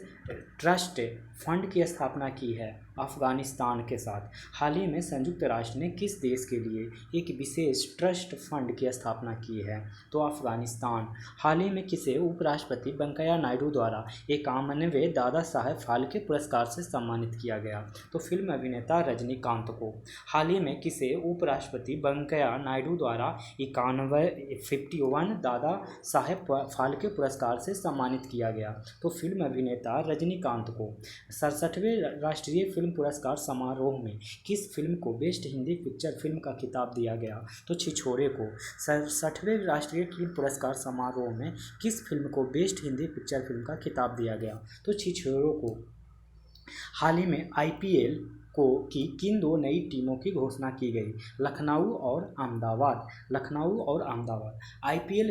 ट्रस्ट फंड की स्थापना की है? अफगानिस्तान के साथ। हाल ही में संयुक्त राष्ट्र ने किस देश के लिए एक विशेष ट्रस्ट फंड की स्थापना की है? तो अफगानिस्तान। हाल ही में किसे उपराष्ट्रपति वेंकैया नायडू द्वारा 51वें दादा साहेब फाल्के पुरस्कार से सम्मानित किया गया? तो फिल्म अभिनेता रजनीकांत को। हाल ही में किसे उपराष्ट्रपति वेंकैया नायडू द्वारा 51 दादा साहेब फाल्के पुरस्कार से सम्मानित किया गया? तो फिल्म अभिनेता रजनीकांत को। 67वें राष्ट्रीय फिल्म पुरस्कार समारोह में किस फिल्म को बेस्ट हिंदी पिक्चर फिल्म का खिताब दिया गया? तो छिछोरे को। 67वें राष्ट्रीय फिल्म पुरस्कार समारोह में किस फिल्म को बेस्ट हिंदी पिक्चर फिल्म का खिताब दिया गया? तो छिछोरे को। हाल ही में IPL की किन 2 नई टीमों की घोषणा की गई? लखनऊ और अहमदाबाद। लखनऊ और अहमदाबाद। IPL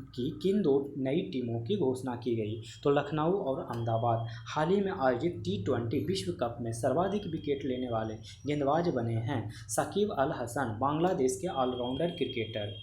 की किन 2 नई टीमों की घोषणा की गई? तो लखनऊ और अहमदाबाद। हाल ही में आयोजित T20 विश्व कप में सर्वाधिक विकेट लेने वाले गेंदबाज बने हैं साकिब अल हसन, बांग्लादेश के ऑलराउंडर क्रिकेटर।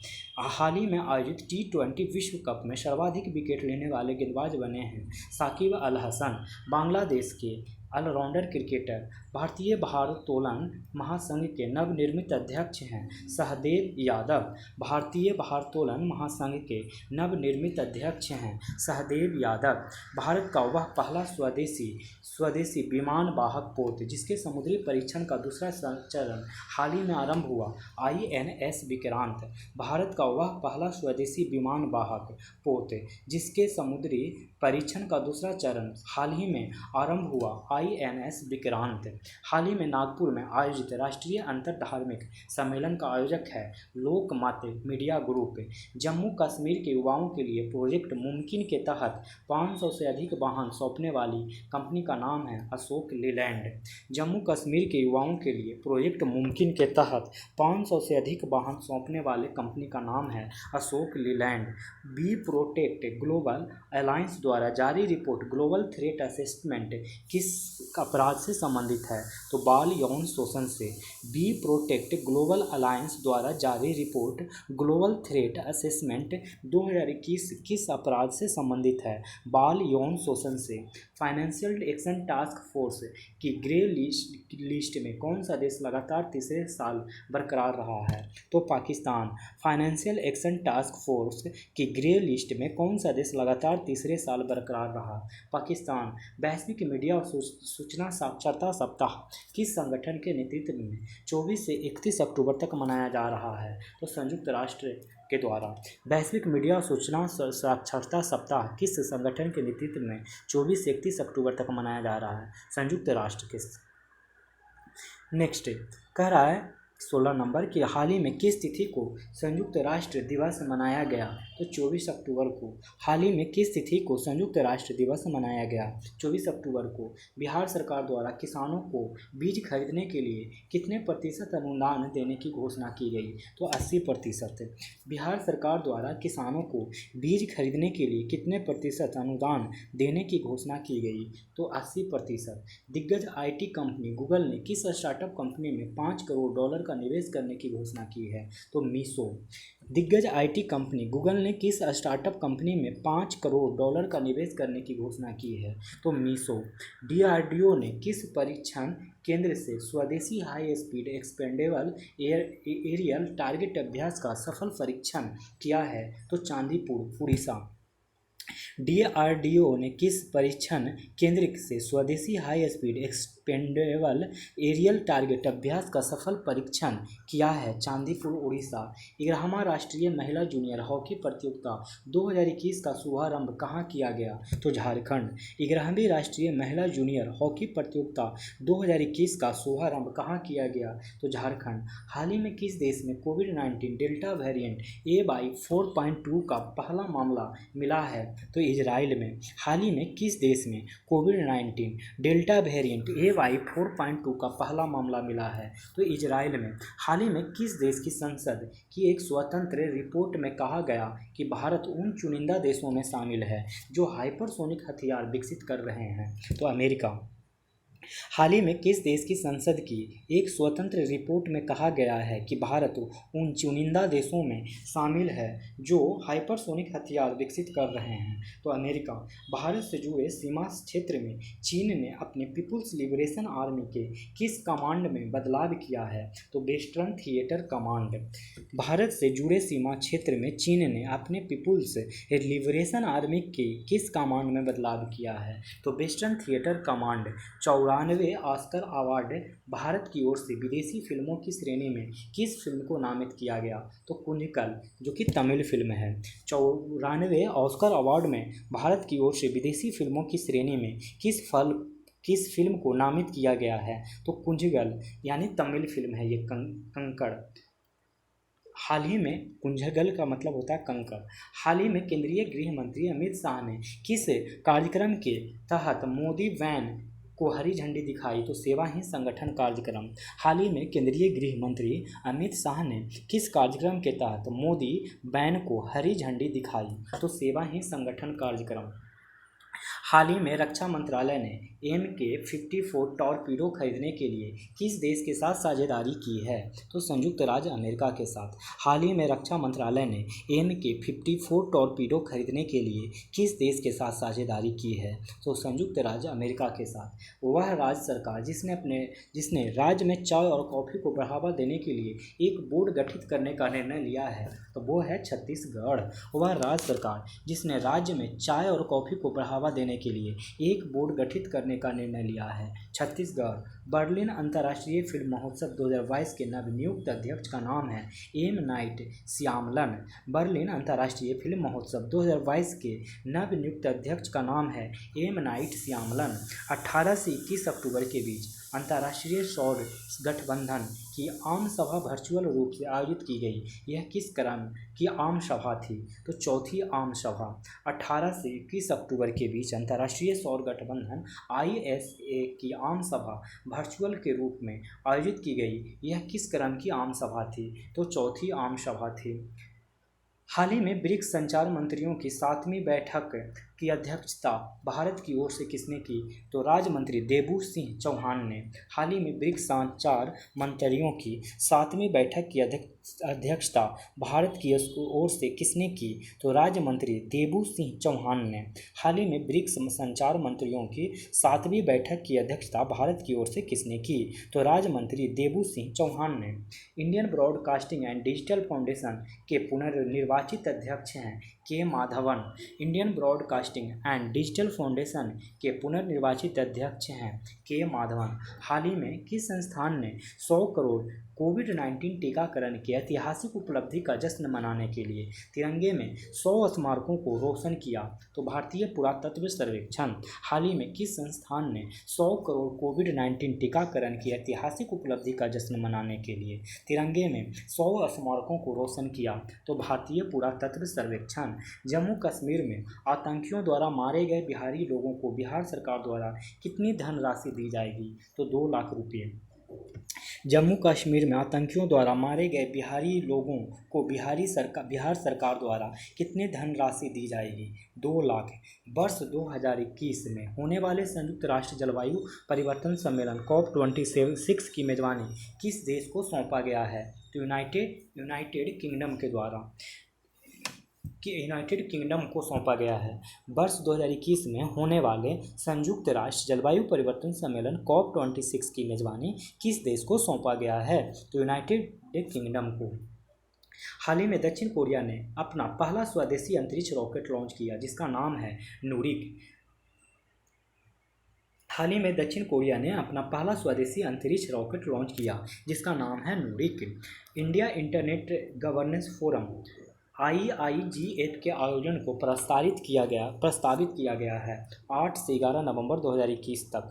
हाल ही में आयोजित T20 विश्व कप में सर्वाधिक विकेट लेने वाले गेंदबाज बने हैं साकिब अल हसन, बांग्लादेश के ऑलराउंडर क्रिकेटर। भारतीय भारोत्तोलन महासंघ के नवनिर्मित अध्यक्ष हैं सहदेव यादव। भारतीय भारोत्तोलन महासंघ के नवनिर्मित अध्यक्ष हैं सहदेव यादव। भारत का वह पहला स्वदेशी विमान वाहक पोत जिसके समुद्री परीक्षण का दूसरा चरण हाल ही में आरंभ हुआ, INS विक्रांत। भारत का वह पहला स्वदेशी विमान वाहक पोत जिसके समुद्री परीक्षण का दूसरा चरण हाल ही में आरंभ हुआ, INS विक्रांत। हाल ही में नागपुर में आयोजित राष्ट्रीय अंतर धार्मिक सम्मेलन का आयोजक है लोकमत मीडिया ग्रुप। जम्मू कश्मीर के युवाओं के लिए प्रोजेक्ट मुमकिन के तहत 500 से अधिक वाहन सौंपने वाली कंपनी का नाम है अशोक लीलैंड। जम्मू कश्मीर के युवाओं के लिए प्रोजेक्ट मुमकिन के तहत 500 से अधिक वाहन सौंपने वाले कंपनी का नाम है Ashok Leyland. Be protect global alliance द्वारा जारी रिपोर्ट ग्लोबल थ्रेट असेसमेंट किस अपराध से संबंधित है? तो बाल यौन शोषण से। बी प्रोटेक्ट ग्लोबल अलायंस द्वारा जारी रिपोर्ट ग्लोबल थ्रेट असेसमेंट 2021 किस अपराध से संबंधित है? बाल यौन शोषण से। फाइनेंशियल एक्शन टास्क फोर्स की ग्रे लिस्ट में कौन सा देश लगातार तीसरे साल बरकरार रहा है? तो Pakistan. Financial action task force की ग्रे लिस्ट में कौन सा देश लगातार तीसरे साल बरकरार रहा? पाकिस्तान। वैश्विक मीडिया और सूचना साक्षरता सप्ताह किस संगठन के नेतृत्व में 24 से 31 अक्टूबर तक मनाया जा रहा है? तो संयुक्त राष्ट्र के द्वारा। वैश्विक मीडिया और सूचना साक्षरता सप्ताह किस संगठन के नेतृत्व में 24 से 31 अक्टूबर तक मनाया जा रहा है? संयुक्त राष्ट्र के। नेक्स्ट कह रहा है 16 नंबर की हाल ही में किस तिथि को संयुक्त राष्ट्र दिवस मनाया गया? तो 24 अक्टूबर को। हाल ही में किस तिथि को संयुक्त राष्ट्र दिवस मनाया गया? 24 अक्टूबर को। बिहार सरकार द्वारा किसानों को बीज खरीदने के लिए कितने प्रतिशत अनुदान देने की घोषणा की गई? तो 80%। बिहार सरकार द्वारा किसानों को बीज खरीदने के लिए कितने प्रतिशत अनुदान देने की घोषणा की गई? तो 80%। दिग्गज IT कंपनी गूगल ने किस स्टार्टअप कंपनी में $5 करोड़ का निवेश करने की घोषणा की है? तो मीशो। दिग्गज IT कंपनी गूगल ने किस स्टार्टअप कंपनी में $5 करोड़ का निवेश करने की घोषणा की है? तो मीशो। DRDO ने किस परीक्षण केंद्र से स्वदेशी high speed expendable aerial target Abhyas का सफल परीक्षण किया है? तो चांदीपुर उड़ीसा। DRDO ने किस परीक्षण केंद्र से स्वदेशी high speed expendable aerial target Abhyas का सफल परीक्षण किया है? चांदीपुर उड़ीसा। 11वां राष्ट्रीय महिला जूनियर हॉकी प्रतियोगिता 2021 का शुभारंभ कहाँ किया गया? तो झारखंड। 11वीं राष्ट्रीय महिला जूनियर हॉकी प्रतियोगिता 2021 का शुभारंभ कहाँ किया गया? तो झारखंड। हाल ही में किस देश में कोविड-19 डेल्टा वेरिएंट AY4.2 का पहला मामला मिला है? तो इजराइल में। हाल ही में किस देश में कोविड-19 डेल्टा वेरिएंट AY4.2 का पहला मामला मिला है? तो इजराइल में। हाल ही में किस देश की संसद की एक स्वतंत्र रिपोर्ट में कहा गया कि भारत उन चुनिंदा देशों में शामिल है जो हाइपरसोनिक हथियार विकसित कर रहे हैं? तो अमेरिका। हाल ही में किस देश की संसद की एक स्वतंत्र रिपोर्ट में कहा गया है कि भारत उन चुनिंदा देशों में शामिल है जो हाइपरसोनिक हथियार विकसित कर रहे हैं? तो अमेरिका। भारत से जुड़े सीमा क्षेत्र में चीन ने अपने पीपुल्स लिबरेशन आर्मी के किस कमांड में बदलाव किया है? तो वेस्टर्न थिएटर कमांड। भारत से जुड़े सीमा क्षेत्र में चीन ने अपने पीपुल्स लिबरेशन आर्मी के किस कमांड में बदलाव किया है? तो वेस्टर्न थिएटर कमांड। 94वें ऑस्कर अवार्ड भारत की ओर से विदेशी फिल्मों की श्रेणी में किस फिल्म को नामित किया गया? तो कुंजकल, जो कि तमिल फिल्म है। 94वें ऑस्कर अवार्ड में भारत की ओर से विदेशी फिल्मों की श्रेणी में किस फिल्म को नामित किया गया है? तो कुंजकल, यानी तमिल फिल्म है ये कंकड़। हाल ही में कुंजगल का मतलब होता है कंकड़। हाल ही में केंद्रीय गृह मंत्री अमित शाह ने किस कार्यक्रम के तहत मोदी वैन को हरी झंडी दिखाई? तो सेवा ही संगठन कार्यक्रम। हाल ही में केंद्रीय गृह मंत्री अमित शाह ने किस कार्यक्रम के तहत मोदी वैन को हरी झंडी दिखाई? तो सेवा ही संगठन कार्यक्रम। हाल ही में रक्षा मंत्रालय ने MK-54 टॉर्पीडो खरीदने के लिए किस देश के साथ साझेदारी की है? तो संयुक्त राज्य अमेरिका के साथ। हाल ही में रक्षा मंत्रालय ने MK-54 टॉर्पीडो खरीदने के लिए किस देश के साथ साझेदारी की है? तो संयुक्त राज्य अमेरिका के साथ। वह राज्य सरकार जिसने राज्य में चाय और कॉफ़ी को बढ़ावा देने के लिए एक बोर्ड गठित करने का निर्णय लिया है, तो वो है छत्तीसगढ़। वह राज्य सरकार जिसने राज्य में चाय और कॉफ़ी को बढ़ावा देने के लिए एक बोर्ड गठित करने का निर्णय लिया है। छत्तीसगढ़ बर्लिन अंतर्राष्ट्रीय फिल्म महोत्सव 2022 के नवनियुक्त अध्यक्ष का नाम है एम नाइट श्यामलन। बर्लिन अंतर्राष्ट्रीय फिल्म महोत्सव 2022 के नवनियुक्त अध्यक्ष का नाम है एम नाइट श्यामलन। 18 से 21 अक्टूबर के बीच अंतर्राष्ट्रीय सौर गठबंधन की आम सभा वर्चुअल रूप से आयोजित की गई। यह किस क्रम की आम सभा थी? तो चौथी आम सभा। 18 से 21 अक्टूबर के बीच अंतर्राष्ट्रीय सौर गठबंधन ISA की आम सभा वर्चुअल के रूप में आयोजित की गई। यह किस क्रम की आम सभा थी? तो चौथी आम सभा थी। हाल ही में ब्रिक्स संचार मंत्रियों की 7वीं बैठक की अध्यक्षता भारत की ओर से किसने की? तो राज्य मंत्री देबू सिंह चौहान ने। हाल ही में ब्रिक्स संचार मंत्रियों की 7वीं बैठक की अध्यक्षता भारत की ओर से किसने की? तो राज्य मंत्री देबू सिंह चौहान ने। हाल ही में ब्रिक्स संचार मंत्रियों की 7वीं बैठक की अध्यक्षता भारत की ओर से किसने की? तो राज्य मंत्री देबू सिंह चौहान ने। Indian broadcasting and digital foundation के पुनर्निर्वाचित अध्यक्ष हैं के Madhavan. Indian broadcasting and digital foundation के पुनर्निर्वाचित अध्यक्ष हैं के माधवन। हाल ही में किस संस्थान ने 100 करोड़ कोविड-19 टीकाकरण की ऐतिहासिक उपलब्धि का जश्न मनाने के लिए तिरंगे में 100 स्मारकों को रोशन किया? तो भारतीय पुरातत्व सर्वेक्षण। हाल ही में किस संस्थान ने 100 करोड़ कोविड-19 टीकाकरण की ऐतिहासिक उपलब्धि का जश्न मनाने के लिए तिरंगे में 100 स्मारकों को रोशन किया? तो भारतीय पुरातत्व सर्वेक्षण। जम्मू कश्मीर में आतंकियों द्वारा मारे गए बिहारी लोगों को बिहार सरकार द्वारा कितनी धनराशि दी जाएगी? तो 2 लाख रुपये। जम्मू कश्मीर में आतंकियों द्वारा मारे गए बिहारी लोगों को बिहार सरकार द्वारा कितनी धनराशि दी जाएगी? 2 लाख। वर्ष 2021 में होने वाले संयुक्त राष्ट्र जलवायु परिवर्तन सम्मेलन COP26 की मेजबानी किस देश को सौंपा गया है? तो यूनाइटेड किंगडम के द्वारा यूनाइटेड किंगडम को सौंपा गया है। वर्ष 2021 में होने वाले संयुक्त राष्ट्र जलवायु परिवर्तन सम्मेलन COP26 की मेजबानी किस देश को सौंपा गया है? तो यूनाइटेड किंगडम को। हाल ही में दक्षिण कोरिया ने अपना पहला स्वदेशी अंतरिक्ष रॉकेट लॉन्च किया जिसका नाम है नूरिक। हाल ही में दक्षिण कोरिया ने अपना पहला स्वदेशी अंतरिक्ष रॉकेट लॉन्च किया जिसका नाम है नूरिक। India Internet Governance Forum IIGF के आयोजन को प्रस्तावित किया गया है 8 से 11 नवंबर 2021 तक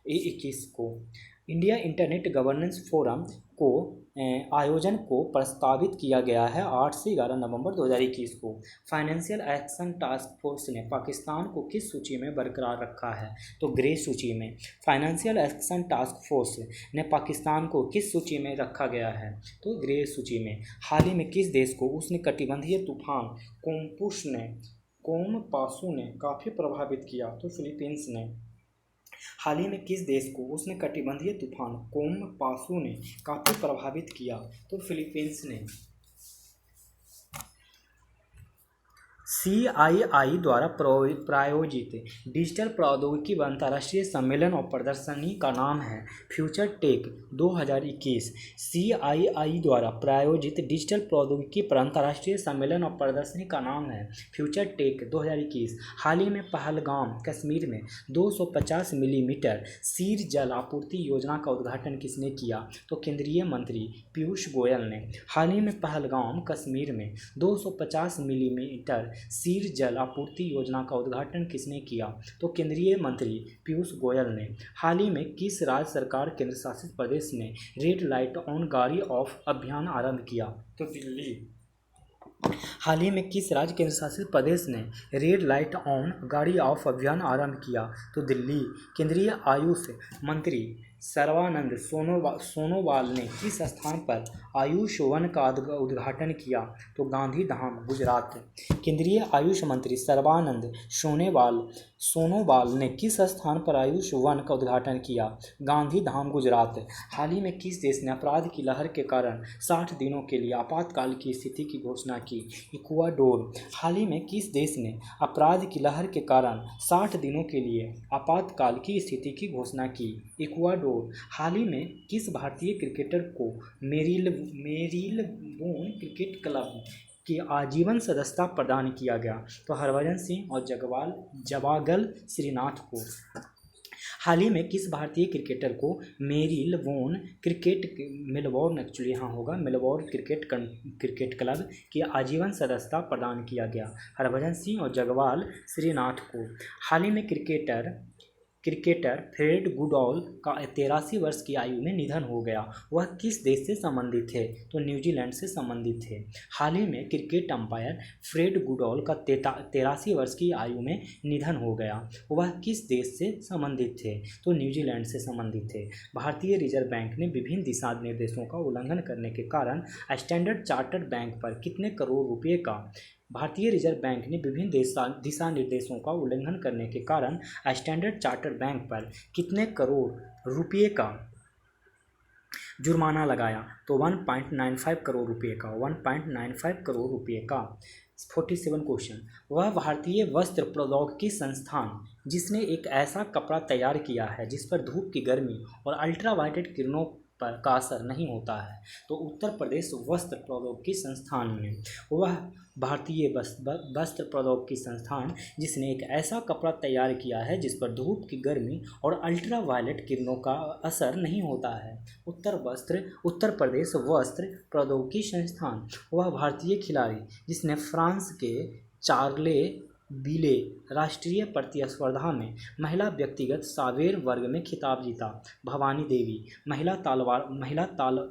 21 को। इंडिया इंटरनेट गवर्नेंस फोरम को आयोजन को प्रस्तावित किया गया है 8 से 11 नवंबर 2021 को। फाइनेंशियल एक्शन टास्क फोर्स ने पाकिस्तान को किस सूची में बरकरार रखा है? तो ग्रे सूची में। फाइनेंशियल एक्शन टास्क फोर्स ने पाकिस्तान को किस सूची में रखा गया है? तो ग्रे सूची में। हाल ही में किस देश को उष्णकटिबंधीय तूफान कोमपासू ने काफ़ी प्रभावित किया? तो फिलीपींस ने। हाल ही में किस देश को उष्णकटिबंधीय तूफान कोमपासू ने काफ़ी प्रभावित किया? तो फिलीपींस ने। CII द्वारा प्रायोजित डिजिटल प्रौद्योगिकी व अंतर्राष्ट्रीय सम्मेलन और प्रदर्शनी का नाम है फ्यूचर टेक 2021। CII द्वारा प्रायोजित डिजिटल प्रौद्योगिकी पर अंतर्राष्ट्रीय सम्मेलन और प्रदर्शनी का नाम है फ्यूचर टेक 2021। हाल ही में पहलगाम कश्मीर में 250 मिलीमीटर सीर जल आपूर्ति योजना का उद्घाटन किसने किया? तो केंद्रीय मंत्री पीयूष गोयल ने। हाल ही में पहलगाम कश्मीर में 250 मिलीमीटर सीर जल आपूर्ति योजना का उद्घाटन किसने किया? तो केंद्रीय मंत्री पीयूष गोयल ने। हाल ही में किस राज्य सरकार केंद्र शासित प्रदेश ने रेड लाइट ऑन गाड़ी ऑफ अभियान आरंभ किया? तो दिल्ली। हाल ही में किस राज्य केंद्र शासित प्रदेश ने रेड लाइट ऑन गाड़ी ऑफ अभियान आरंभ किया? तो दिल्ली। केंद्रीय आयुष मंत्री सर्बानंद सोनोवाल ने किस स्थान पर आयुष वन का उद्घाटन किया? तो गांधीधाम गुजरात। केंद्रीय आयुष मंत्री सर्बानंद सोनोवाल ने किस स्थान पर आयुष वन का उद्घाटन किया? गांधीधाम गुजरात। हाल ही में किस देश ने अपराध की लहर के कारण 60 दिनों के लिए आपातकाल की स्थिति की घोषणा की? इक्वाडोर। हाल ही में किस देश ने अपराध की लहर के कारण 60 दिनों के लिए आपातकाल की स्थिति की घोषणा की? इक्वाडोर। हाल ही में किस भारतीय क्रिकेटर को मेरिलबोन क्रिकेट क्लब की आजीवन सदस्यता प्रदान किया गया। तो हरभजन सिंह और जवागल श्रीनाथ को। हाल ही में किस भारतीय क्रिकेटर को मेलबोर्न एक्चुअली यहाँ होगा मेलबोर्न क्रिकेट क्लब की आजीवन सदस्यता प्रदान किया गया? हरभजन सिंह और जगवाल श्रीनाथ को। हाल ही में क्रिकेटर फ्रेड गुडॉल का 83 वर्ष की आयु में निधन हो गया। वह किस देश से संबंधित थे? तो न्यूजीलैंड से संबंधित थे। हाल ही में क्रिकेट अंपायर फ्रेड गुडॉल का 83 वर्ष की आयु में निधन हो गया। वह किस देश से संबंधित थे? तो न्यूजीलैंड से संबंधित थे। भारतीय रिजर्व बैंक ने विभिन्न दिशा निर्देशों का उल्लंघन करने के कारण स्टैंडर्ड चार्टर्ड बैंक पर कितने करोड़ रुपये का भारतीय रिजर्व बैंक ने विभिन्न दिशा निर्देशों का उल्लंघन करने के कारण स्टैंडर्ड चार्टर्ड बैंक पर कितने करोड़ रुपये का जुर्माना लगाया? तो 1.95 करोड़ रुपये का 1.95 करोड़ रुपये का। 47 क्वेश्चन। वह भारतीय वस्त्र प्रौद्योगिकी संस्थान जिसने एक ऐसा कपड़ा तैयार किया है जिस पर धूप की गर्मी और अल्ट्रावायलेट किरणों पर का असर नहीं होता है? तो उत्तर प्रदेश वस्त्र प्रौद्योगिकी संस्थान ने। वह भारतीय वस्त्र प्रौद्योगिकी संस्थान जिसने एक ऐसा कपड़ा तैयार किया है जिस पर धूप की गर्मी और अल्ट्रावायलेट किरणों का असर नहीं होता है। उत्तर प्रदेश वस्त्र प्रौद्योगिकी संस्थान। वह भारतीय खिलाड़ी जिसने फ्रांस के चार्ले बीले राष्ट्रीय प्रतिस्पर्धा में महिला व्यक्तिगत सावेर वर्ग में खिताब जीता? भवानी देवी महिला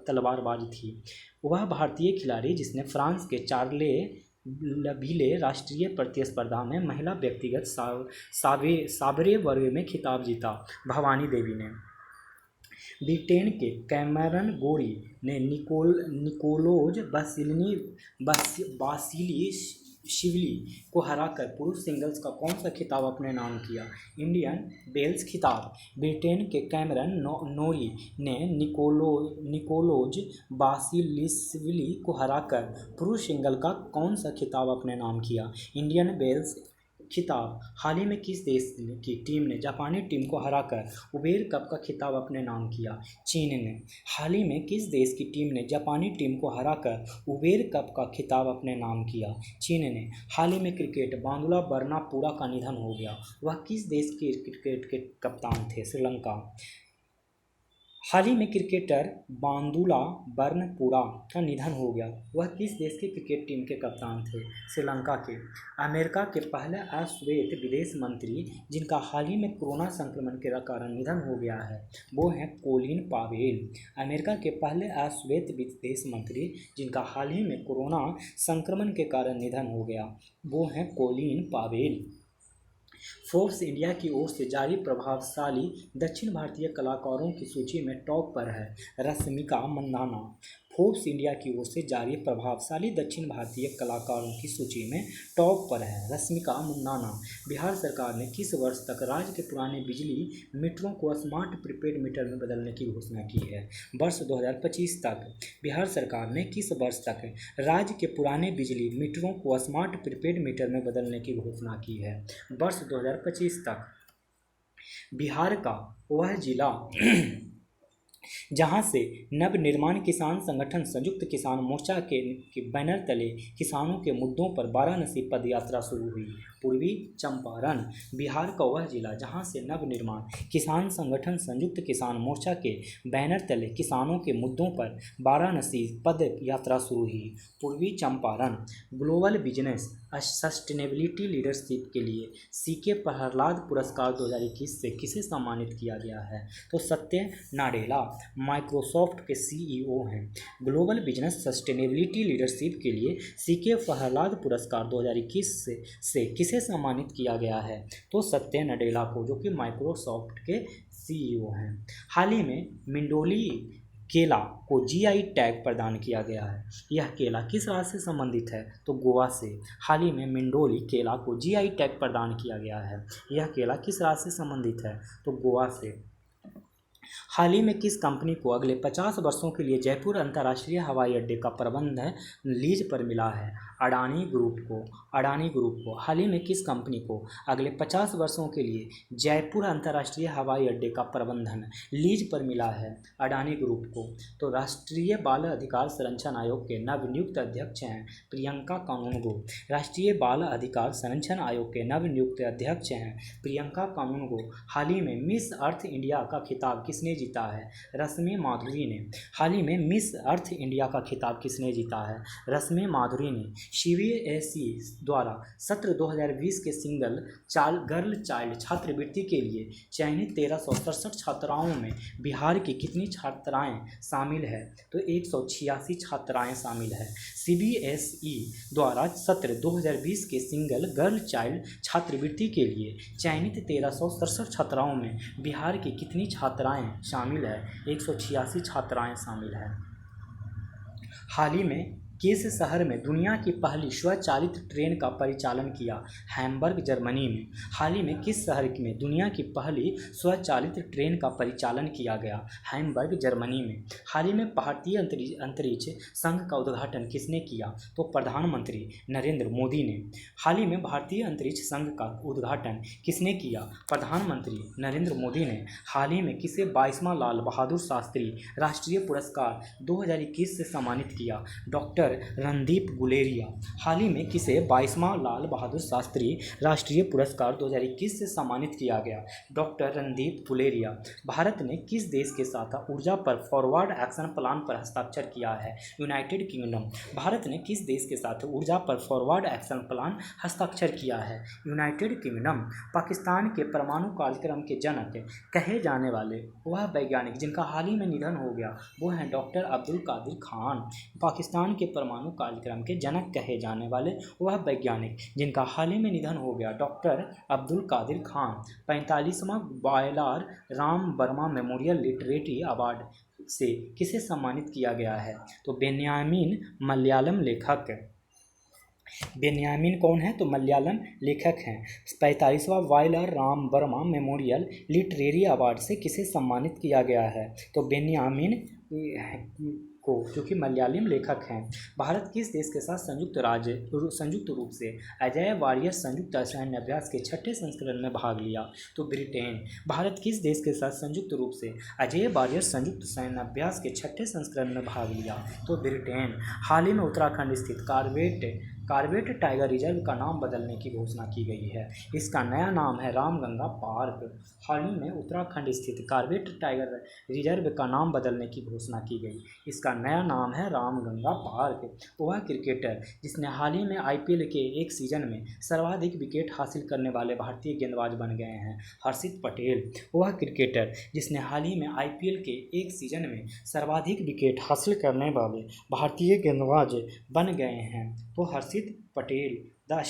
तलवारबाज थी। वह भारतीय खिलाड़ी जिसने फ्रांस के चार्ले बीले राष्ट्रीय प्रतिस्पर्धा में महिला व्यक्तिगत सावेरे वर्ग में खिताब जीता? भवानी देवी ने। ब्रिटेन के कैमरन गोरी ने निकोलोज बासिलिशविली को हराकर पुरुष सिंगल्स का कौन सा खिताब अपने नाम किया? इंडियन वेल्स खिताब। ब्रिटेन के कैमरन नोरी ने निकोलोज बासिलिशविली को हराकर पुरुष सिंगल का कौन सा खिताब अपने नाम किया? इंडियन वेल्स खिताब। हाल ही में किस देश की टीम ने जापानी टीम को हराकर उबेर कप का खिताब अपने नाम किया? चीन ने। हाल ही में किस देश की टीम ने जापानी टीम को हराकर उबेर कप का खिताब अपने नाम किया? चीन ने। हाल ही में क्रिकेट बांदुला बर्नापुरा का निधन हो गया। वह किस देश के क्रिकेट के कप्तान थे? श्रीलंका। हाल ही में क्रिकेटर बांदुला बर्नपुरा का निधन हो गया। वह किस देश की क्रिकेट टीम के कप्तान थे? श्रीलंका के। अमेरिका के पहले अश्वेत विदेश मंत्री जिनका हाल ही में कोरोना संक्रमण के कारण निधन हो गया है वो हैं कोलिन पावेल। अमेरिका के पहले अश्वेत विदेश मंत्री जिनका हाल ही में कोरोना संक्रमण के कारण निधन हो गया वो हैं कोलिन पावेल। फोर्ब्स इंडिया की ओर से जारी प्रभावशाली दक्षिण भारतीय कलाकारों की सूची में टॉप पर है रश्मिका मंदाना। फोर्ब्स इंडिया की ओर से जारी प्रभावशाली दक्षिण भारतीय कलाकारों की सूची में टॉप पर है रश्मिका मंदाना। बिहार सरकार ने किस वर्ष तक राज्य के पुराने बिजली मीटरों को स्मार्ट प्रीपेड मीटर में बदलने की घोषणा की है? वर्ष 2025 तक। बिहार सरकार ने किस वर्ष तक राज्य के पुराने बिजली मीटरों को स्मार्ट प्रीपेड मीटर में बदलने की घोषणा की है? वर्ष 2025 तक। बिहार का वह जिला जहां से नवनिर्माण किसान संगठन संयुक्त किसान मोर्चा के बैनर तले किसानों के मुद्दों पर वाराणसी पदयात्रा शुरू हुई? पूर्वी चंपारण। बिहार का वह जिला जहां से नवनिर्माण किसान संगठन संयुक्त किसान मोर्चा के बैनर तले किसानों के मुद्दों पर वाराणसी पद यात्रा शुरू हुई? पूर्वी Champaran. Global business sustainability leadership के लिए सीके प्रहलाद पुरस्कार 2021 से किसे सम्मानित किया गया है? तो सत्य नाडेला माइक्रोसॉफ्ट के CEO हैं। ग्लोबल बिजनेस सस्टेनेबिलिटी लीडरशिप के लिए सीके प्रहलाद पुरस्कार 2021 से किसे सम्मानित किया गया है? तो सत्य नाडेला को, जो कि माइक्रोसॉफ्ट के CEO हैं। हाल ही में मिंडोली केला को GI टैग प्रदान किया गया है। यह केला किस राज्य से संबंधित है? तो गोवा से। हाल ही में मिंडोली केला को GI टैग प्रदान किया गया है। यह केला किस राज्य से संबंधित है? तो गोवा से। हाल ही में किस कंपनी को अगले 50 वर्षों के लिए जयपुर अंतर्राष्ट्रीय हवाई अड्डे का प्रबंधन लीज पर मिला है? अडानी ग्रुप को। अडानी ग्रुप को हाल ही में किस कंपनी को अगले 50 वर्षों के लिए जयपुर अंतर्राष्ट्रीय हवाई अड्डे का प्रबंधन लीज पर मिला है? अडानी ग्रुप को। तो राष्ट्रीय बाल अधिकार संरक्षण आयोग के नवनियुक्त अध्यक्ष हैं प्रियंका कानूनगो। राष्ट्रीय बाल अधिकार संरक्षण आयोग के नवनियुक्त अध्यक्ष हैं प्रियंका कानूनगो। हाल ही में मिस अर्थ इंडिया का खिताब किसने जीता है? रश्मि माधुरी ने। हाल ही में मिस अर्थ इंडिया का खिताब किसने जीता है? रश्मि माधुरी ने। सीबीएसई द्वारा सत्र 2020 के सिंगल गर्ल चाइल्ड छात्रवृत्ति के लिए चयनित 1367 छात्राओं में बिहार की कितनी छात्राएं शामिल है? तो 186 छात्राएं शामिल है। सीबीएसई द्वारा सत्र 2020 के सिंगल गर्ल चाइल्ड छात्रवृत्ति के लिए चयनित 1367 छात्राओं में बिहार की कितनी छात्राएं शामिल है? 186 छात्राएं शामिल है। हाल ही में किस शहर में दुनिया की पहली स्वचालित ट्रेन का परिचालन किया? हैम्बर्ग, जर्मनी में। हाल ही में किस शहर में दुनिया की पहली स्वचालित ट्रेन का परिचालन किया गया? हैम्बर्ग, जर्मनी में। हाल ही में भारतीय अंतरिक्ष संघ का उद्घाटन किसने किया? तो प्रधानमंत्री नरेंद्र मोदी ने। हाल ही में भारतीय अंतरिक्ष संघ का उद्घाटन किसने किया? प्रधानमंत्री नरेंद्र मोदी ने। हाल ही में किसे 22वां लाल बहादुर शास्त्री राष्ट्रीय पुरस्कार 2021 से सम्मानित किया? डॉक्टर रणदीप गुलेरिया। हाल ही में किसे 22वां लाल बहादुर शास्त्री राष्ट्रीय पुरस्कार 2021 से सम्मानित किया गया? डॉक्टर रणदीप गुलेरिया। भारत ने किस देश के साथ ऊर्जा पर फॉरवर्ड एक्शन प्लान पर हस्ताक्षर किया है? United kingdom. भारत ने किस देश के साथ ऊर्जा पर फॉरवर्ड एक्शन प्लान हस्ताक्षर किया है? United kingdom. पाकिस्तान के परमाणु कार्यक्रम के जनक कहे जाने वाले वह वैज्ञानिक जिनका हाल ही में निधन हो गया वो हैं डॉक्टर अब्दुल कादिर खान। पाकिस्तान के परमाणु कार्यक्रम के जनक कहे जाने वाले वह वैज्ञानिक जिनका हाल ही में निधन हो गया डॉक्टर अब्दुल कादिर खान। 45वां Vayalar Rama Varma memorial literary award से किसे सम्मानित किया गया है? तो बेन्यामिन मलयालम लेखक। बेन्यामिन कौन है? तो मलयालम लेखक हैं। 45वां Vayalar Rama Varma memorial literary award से किसे सम्मानित किया गया है? तो बेन्यामिन को, जो कि मलयालम लेखक हैं। भारत किस देश के साथ संयुक्त रूप से अजेय वॉरियर संयुक्त सैन्य अभ्यास के 6ठे संस्करण में भाग लिया? तो ब्रिटेन। भारत किस देश के साथ संयुक्त रूप से अजेय वॉरियर संयुक्त सैन्य अभ्यास के 6ठे संस्करण में भाग लिया? तो ब्रिटेन। हाल ही में उत्तराखंड स्थित कार्बेट टाइगर रिजर्व का नाम बदलने की घोषणा की गई है। इसका नया नाम है रामगंगा पार्क। हाल ही में उत्तराखंड स्थित कार्बेट टाइगर रिजर्व का नाम बदलने की घोषणा की गई। इसका नया नाम है रामगंगा पार्क। वह क्रिकेटर जिसने हाल ही में आईपीएल के एक सीजन में सर्वाधिक विकेट हासिल करने वाले भारतीय गेंदबाज बन गए हैं हर्षित पटेल। वह क्रिकेटर जिसने हाल ही में आईपीएल के एक सीजन में सर्वाधिक विकेट हासिल करने वाले भारतीय गेंदबाज बन गए हैं तो Harshit Patel. The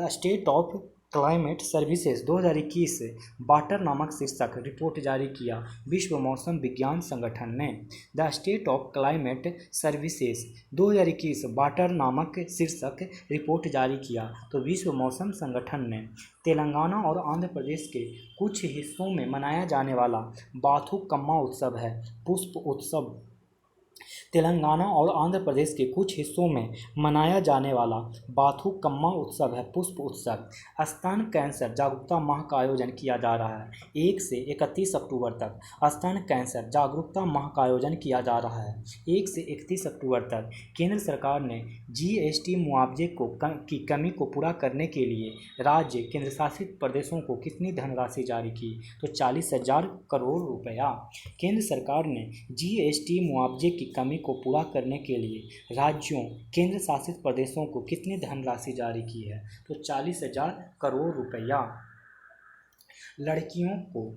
state of climate services 2021 water नामक शीर्षक रिपोर्ट जारी किया विश्व मौसम विज्ञान संगठन ने। The state of climate services 2021 water नामक शीर्षक रिपोर्ट जारी किया तो विश्व मौसम संगठन ने तेलंगाना और आंध्र प्रदेश के कुछ हिस्सों में मनाया जाने वाला बाथुकम्मा उत्सव है पुष्प उत्सव। तेलंगाना और आंध्र प्रदेश के कुछ हिस्सों में मनाया जाने वाला बाथुकम्मा उत्सव है पुष्प उत्सव। स्तन कैंसर जागरूकता माह का आयोजन किया जा रहा है 1 से 31 अक्टूबर तक। स्तन कैंसर जागरूकता माह का आयोजन किया जा रहा है 1 से 31 अक्टूबर तक। केंद्र सरकार ने जीएसटी मुआवजे की कमी को पूरा करने के लिए राज्य केंद्र शासित प्रदेशों को कितनी धनराशि जारी की? तो 40,000 करोड़ रुपया। केंद्र सरकार ने जीएसटी मुआवजे की कमी को पूरा करने के लिए राज्यों केंद्र शासित प्रदेशों को कितनी धनराशि जारी की है? तो 40,000 करोड़ रुपया। लड़कियों को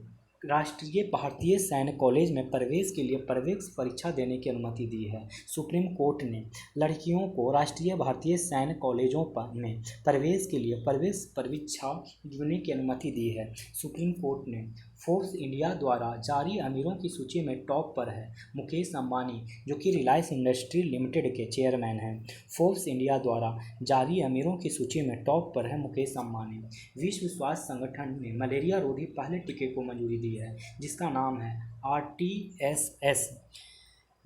राष्ट्रीय भारतीय सैन्य कॉलेज में प्रवेश के लिए प्रवेश परीक्षा देने की अनुमति दी है सुप्रीम कोर्ट ने। लड़कियों को राष्ट्रीय भारतीय सैन्य कॉलेजों में प्रवेश के लिए प्रवेश परीक्षा देने की अनुमति दी है सुप्रीम कोर्ट ने। फोर्ब्स इंडिया द्वारा जारी अमीरों की सूची में टॉप पर है मुकेश अंबानी, जो कि रिलायंस इंडस्ट्री लिमिटेड के चेयरमैन हैं। फोर्ब्स इंडिया द्वारा जारी अमीरों की सूची में टॉप पर है मुकेश अंबानी। विश्व स्वास्थ्य संगठन ने मलेरिया रोधी पहले टीके को मंजूरी दी है, जिसका नाम है RTS।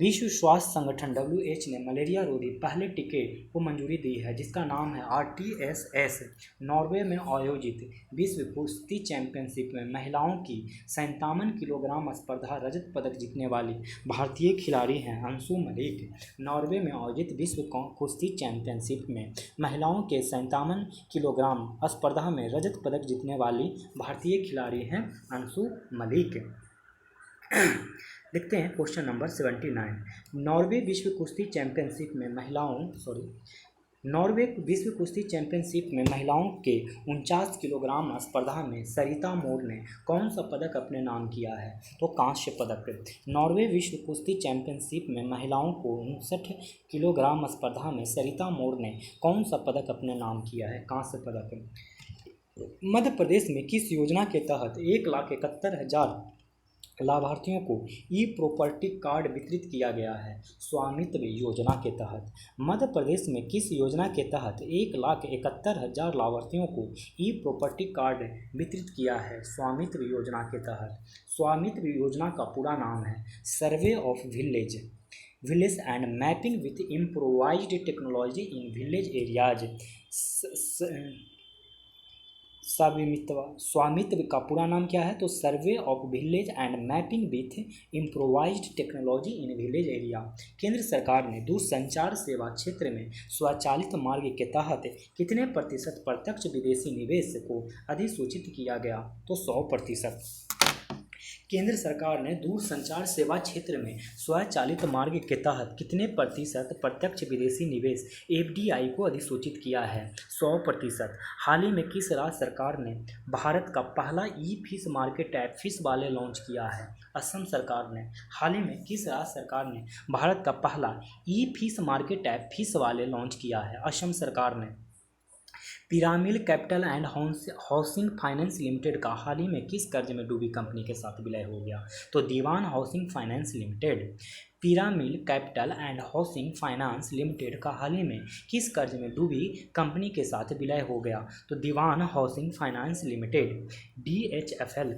विश्व स्वास्थ्य संगठन WHO ने मलेरिया रोधी पहले टीके को मंजूरी दी है, जिसका नाम है RTS। नॉर्वे में आयोजित विश्व कुश्ती चैंपियनशिप में महिलाओं की 57 किलोग्राम स्पर्धा रजत पदक जीतने वाली भारतीय खिलाड़ी हैं अंशु मलिक। नॉर्वे में आयोजित विश्व कुश्ती चैंपियनशिप में महिलाओं के 57 किलोग्राम स्पर्धा में रजत पदक जीतने वाली भारतीय खिलाड़ी हैं अंशु मलिक। देखते हैं क्वेश्चन नंबर 79। नॉर्वे विश्व कुश्ती चैंपियनशिप में महिलाओं के 49 किलोग्राम स्पर्धा में सरिता मोर ने कौन सा पदक अपने नाम किया है? तो कांस्य पदक। नॉर्वे विश्व कुश्ती चैंपियनशिप में महिलाओं को 59 किलोग्राम स्पर्धा में सरिता मोर ने कौन सा पदक अपने नाम किया है? कांस्य पदक। मध्य प्रदेश में किस योजना के तहत 1,71,000 लाभार्थियों को ई प्रॉपर्टी कार्ड वितरित किया गया है? स्वामित्व योजना के तहत। मध्य प्रदेश में किस योजना के तहत 1,71,000 लाभार्थियों को ई प्रॉपर्टी कार्ड वितरित किया है? स्वामित्व योजना के तहत। स्वामित्व योजना का पूरा नाम है survey of village and mapping with improvised technology in village areas. स्वामित्व का पूरा नाम क्या है? तो survey of village and mapping with improvised technology in village area. केंद्र सरकार ने दूरसंचार सेवा क्षेत्र में स्वचालित मार्ग के तहत कितने प्रतिशत प्रत्यक्ष विदेशी निवेश को अधिसूचित किया गया? तो 100%। केंद्र सरकार ने दूरसंचार सेवा क्षेत्र में स्वचालित मार्ग के तहत कितने प्रतिशत प्रत्यक्ष विदेशी निवेश FDI को अधिसूचित किया है? 100%। हाल ही में किस राज्य सरकार ने भारत का पहला ई-फिश मार्केट ऐप फिश वाले लॉन्च किया है? असम सरकार ने। हाल ही में किस राज्य सरकार ने भारत का पहला ई-फिश मार्केट ऐप फिश वाले लॉन्च किया है? असम सरकार ने। Pyramid capital and housing finance limited का हाल ही में किस कर्ज में डूबी कंपनी के साथ विलय हो गया? तो Dewan housing finance limited. Pyramid capital and housing finance limited का हाल ही में किस कर्ज में डूबी कंपनी के साथ विलय हो गया? तो Dewan housing finance limited DHFL।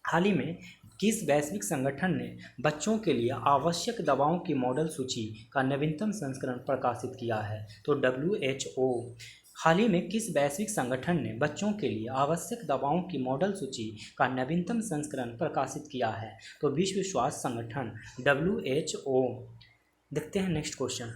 हाल ही में किस वैश्विक संगठन ने बच्चों के लिए आवश्यक दवाओं की मॉडल सूची का नवीनतम संस्करण प्रकाशित किया है? तो WHO। हाल ही में किस वैश्विक संगठन ने बच्चों के लिए आवश्यक दवाओं की मॉडल सूची का नवीनतम संस्करण प्रकाशित किया है? तो विश्व स्वास्थ्य संगठन WHO। देखते हैं नेक्स्ट क्वेश्चन।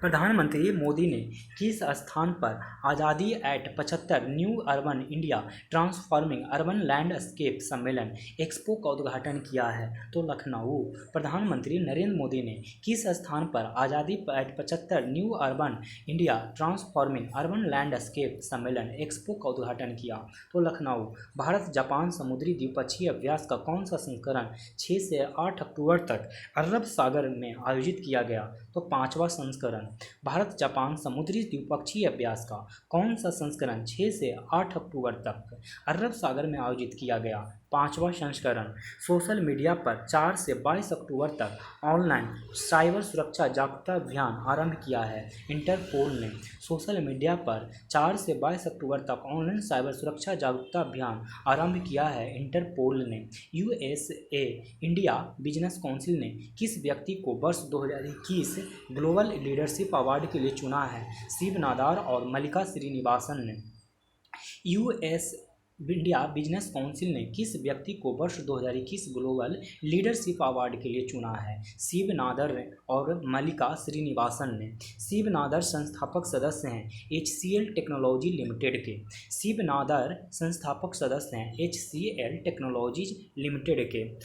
प्रधानमंत्री मोदी ने किस स्थान पर Azadi at 75 new urban India transforming urban landscape सम्मेलन एक्सपो का उद्घाटन किया है? तो लखनऊ। प्रधानमंत्री नरेंद्र मोदी ने किस स्थान पर Azadi at 75 new urban India transforming urban landscape सम्मेलन एक्सपो का उद्घाटन किया? तो लखनऊ। भारत जापान समुद्री द्विपक्षीय अभ्यास का कौन सा संस्करण 6 से 8 अक्टूबर तक अरब सागर में आयोजित किया गया? तो 5वां संस्करण। भारत जापान समुद्री द्विपक्षीय अभ्यास का कौन सा संस्करण 6 से 8 अक्टूबर तक अरब सागर में आयोजित किया गया? 5वां संस्करण। सोशल मीडिया पर 4 से 22 अक्टूबर तक ऑनलाइन साइबर सुरक्षा जागरूकता अभियान आरंभ किया है इंटरपोल ने। सोशल मीडिया पर 4 से 22 अक्टूबर तक ऑनलाइन साइबर सुरक्षा जागरूकता अभियान आरंभ किया है इंटरपोल ने। USA इंडिया बिजनेस काउंसिल ने किस व्यक्ति को वर्ष 2021 ग्लोबल लीडरशिप अवार्ड के लिए चुना है? शिव नादार और मल्लिका श्रीनिवासन ने। US इंडिया बिजनेस काउंसिल ने किस व्यक्ति को वर्ष 2021 ग्लोबल लीडरशिप अवार्ड के लिए चुना है? शिव नादर और मल्लिका श्रीनिवासन ने। शिव नादर संस्थापक सदस्य हैं HCL टेक्नोलॉजी लिमिटेड के। शिव नादर संस्थापक सदस्य हैं HCL टेक्नोलॉजीज लिमिटेड के।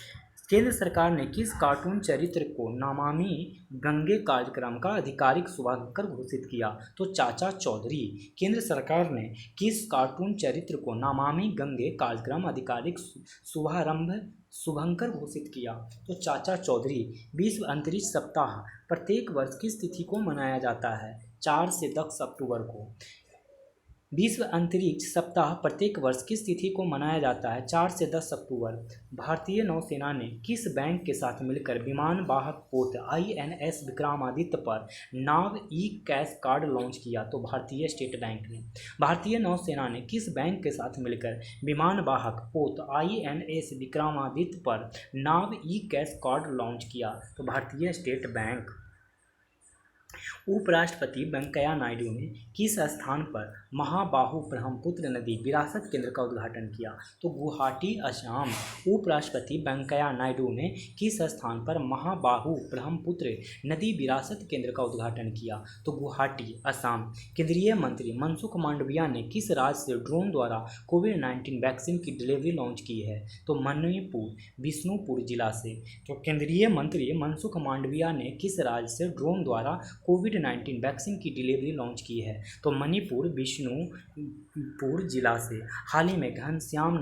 केंद्र सरकार ने किस कार्टून चरित्र को नमामि गंगे कार्यक्रम का आधिकारिक शुभारंभ घोषित किया? तो चाचा चौधरी। केंद्र सरकार ने किस कार्टून चरित्र को नमामि गंगे कार्यक्रम आधिकारिक शुभारंभ घोषित किया? तो चाचा चौधरी। विश्व अंतरिक्ष सप्ताह प्रत्येक वर्ष किस तिथि को मनाया जाता है? 4 से 10 अक्टूबर को। विश्व अंतरिक्ष सप्ताह प्रत्येक वर्ष किस तिथि को मनाया जाता है? 4 से 10 अक्टूबर। भारतीय नौसेना ने किस बैंक के साथ मिलकर विमान वाहक पोत INS विक्रमादित्य पर नाव ई कैश कार्ड लॉन्च किया? तो भारतीय स्टेट बैंक ने। भारतीय नौसेना ने किस बैंक के साथ मिलकर विमान वाहक पोत INS विक्रमादित्य पर नाव ई कैश कार्ड लॉन्च किया? तो भारतीय स्टेट बैंक। उपराष्ट्रपति वेंकैया नायडू ने किस स्थान पर महाबाहु ब्रह्मपुत्र नदी विरासत केंद्र का उद्घाटन किया? तो गुवाहाटी, असम। उपराष्ट्रपति वेंकैया नायडू ने किस स्थान पर महाबाहु ब्रह्मपुत्र नदी विरासत केंद्र का उद्घाटन किया? तो गुवाहाटी, असम। केंद्रीय मंत्री मनसुख मांडविया ने किस राज्य से ड्रोन द्वारा कोविड-19 वैक्सीन की डिलीवरी लॉन्च की है? तो मणिपुर, बिष्णुपुर जिला से। तो केंद्रीय मंत्री मनसुख मांडविया ने किस राज्य से ड्रोन द्वारा कोविड-19 वैक्सीन की डिलीवरी लॉन्च की है? तो मणिपुर, बिष्णुपुर जिला से। हाल ही में घनश्याम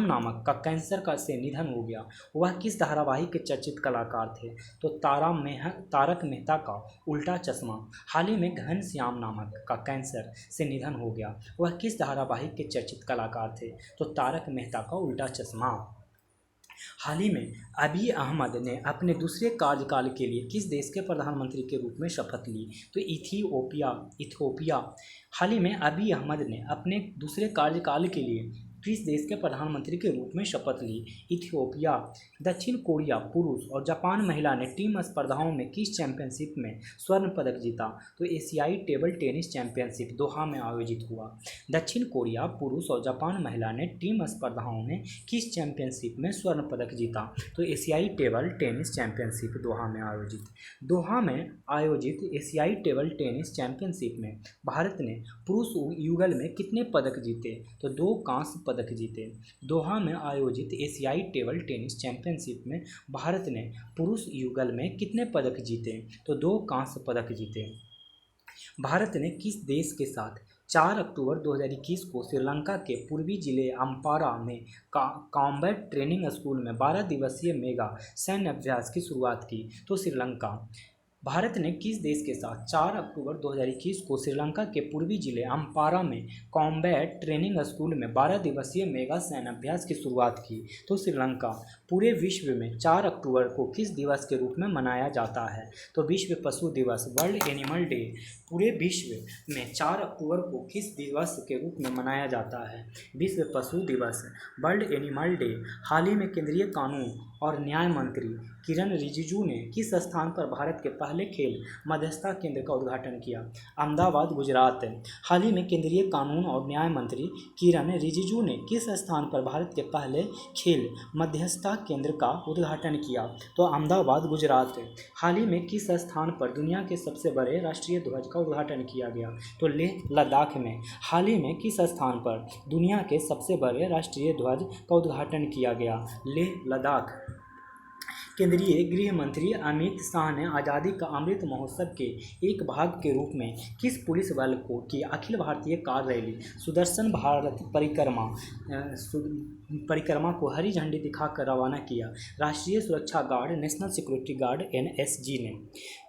नामक का कैंसर का से निधन हो गया। वह किस धारावाहिक के चर्चित कलाकार थे? तो तारक मेहता का उल्टा चश्मा। हाल ही में घनश्याम नामक का कैंसर से निधन हो गया। वह किस धारावाहिक के चर्चित कलाकार थे? तो तारक मेहता का उल्टा चश्मा। हाल ही में अबी अहमद ने अपने दूसरे कार्यकाल के लिए किस देश के प्रधानमंत्री के रूप में शपथ ली? तो इथियोपिया। हाल ही में अबी अहमद ने अपने दूसरे कार्यकाल के लिए किस देश के प्रधानमंत्री के रूप में शपथ ली? इथियोपिया। दक्षिण कोरिया पुरुष और जापान महिला ने टीम स्पर्धाओं में किस चैंपियनशिप में स्वर्ण पदक जीता? तो एशियाई टेबल टेनिस चैंपियनशिप दोहा में आयोजित हुआ। दक्षिण कोरिया पुरुष और जापान महिला ने टीम स्पर्धाओं में किस चैंपियनशिप में स्वर्ण पदक जीता? तो एशियाई टेबल टेनिस चैंपियनशिप दोहा में आयोजित एशियाई टेबल टेनिस चैंपियनशिप में भारत ने पुरुष युगल में कितने पदक जीते? तो 2 कांस्य पदक जीते। दोहा में आयोजित एशियाई टेबल टेनिस चैंपियनशिप में भारत ने पुरुष युगल में कितने पदक जीते? तो 2 कांस्य पदक जीते। भारत ने किस देश के साथ 4 अक्टूबर 2021 को श्रीलंका के पूर्वी जिले अम्पारा में कॉम्बैट ट्रेनिंग स्कूल में 12 दिवसीय मेगा सैन्य अभ्यास की शुरुआत की? तो श्रीलंका। भारत ने किस देश के साथ 4 अक्टूबर 2021 को श्रीलंका के पूर्वी जिले अम्पारा में कॉम्बैट ट्रेनिंग स्कूल में 12 दिवसीय मेगा सैन्य अभ्यास की शुरुआत की? तो श्रीलंका। पूरे विश्व में 4 अक्टूबर को किस दिवस के रूप में मनाया जाता है? तो विश्व पशु दिवस, वर्ल्ड एनिमल डे। पूरे विश्व में 4 अक्टूबर को किस दिवस के रूप में मनाया जाता है? विश्व पशु दिवस, वर्ल्ड एनिमल डे। हाल ही में केंद्रीय कानून और न्याय मंत्री किरण रिजिजू ने किस स्थान पर भारत के पहले खेल मध्यस्थता केंद्र का उद्घाटन किया? अहमदाबाद, गुजरात। हाल ही में केंद्रीय कानून और न्याय मंत्री किरण रिजिजू ने किस स्थान पर भारत के पहले खेल मध्यस्थता केंद्र का उद्घाटन किया? तो अहमदाबाद, गुजरात। हाल ही में किस स्थान पर दुनिया के सबसे बड़े राष्ट्रीय ध्वज का उद्घाटन किया गया? तो लेह लद्दाख में। हाल ही में किस स्थान पर दुनिया के सबसे बड़े राष्ट्रीय ध्वज का उद्घाटन किया गया? लेह लद्दाख। केंद्रीय गृह मंत्री अमित शाह ने आज़ादी का अमृत महोत्सव के एक भाग के रूप में किस पुलिस बल की अखिल भारतीय कार रैली सुदर्शन भारत परिक्रमा को हरी झंडी दिखाकर रवाना किया? राष्ट्रीय सुरक्षा guard, national security guard, NSG ने।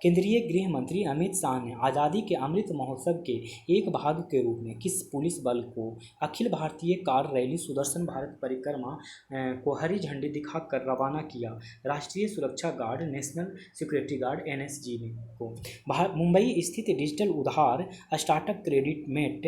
केंद्रीय गृह मंत्री अमित शाह ने आज़ादी के अमृत महोत्सव के एक भाग के रूप में किस पुलिस बल को अखिल भारतीय कार रैली सुदर्शन भारत परिक्रमा को हरी झंडी दिखाकर रवाना किया? राष्ट्रीय सुरक्षा guard, national security guard, NSG को। मुंबई स्थित डिजिटल उधार स्टार्टअप क्रेडिट मेट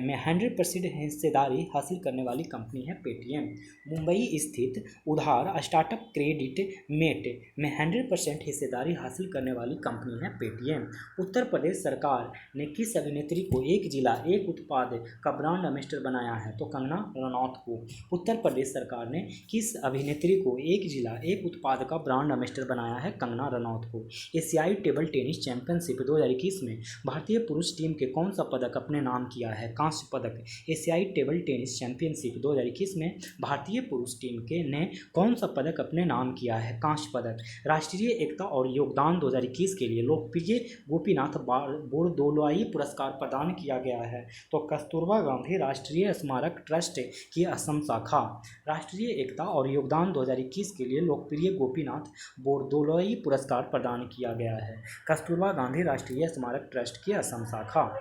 में 100% हिस्सेदारी हासिल करने वाली कंपनी है पेटीएम। मुंबई स्थित उधार स्टार्टअप क्रेडिट मेट में 100% हिस्सेदारी हासिल करने वाली कंपनी है पेटीएम। उत्तर प्रदेश सरकार ने किस अभिनेत्री को एक जिला एक उत्पाद का ब्रांड एम्बेसडर बनाया है? तो कंगना रनौत को। उत्तर प्रदेश सरकार ने किस अभिनेत्री को एक जिला एक उत्पाद का ब्रांड एम्बेसडर बनाया है? कंगना रनौत को। एशियाई टेबल टेनिस चैंपियनशिप 2021 में भारतीय पुरुष टीम के कौन सा पदक अपने नाम किया है? कांस्य पदक। एशियाई टेबल टेनिस चैंपियनशिप 2021 में भारतीय पुरुष टीम ने कौन सा पदक अपने नाम किया है? कांस्य पदक। राष्ट्रीय एकता और योगदान 2021 के लिए लोकप्रिय गोपीनाथ बोरदोलोई पुरस्कार प्रदान किया गया है? तो कस्तूरबा गांधी राष्ट्रीय स्मारक ट्रस्ट की असम शाखा। राष्ट्रीय एकता और योगदान 2021 के लिए लोकप्रिय गोपीनाथ रविंद्रनाथ बोरदोलोई पुरस्कार प्रदान किया गया है? कस्तूरबा गांधी राष्ट्रीय स्मारक ट्रस्ट की असम शाखा।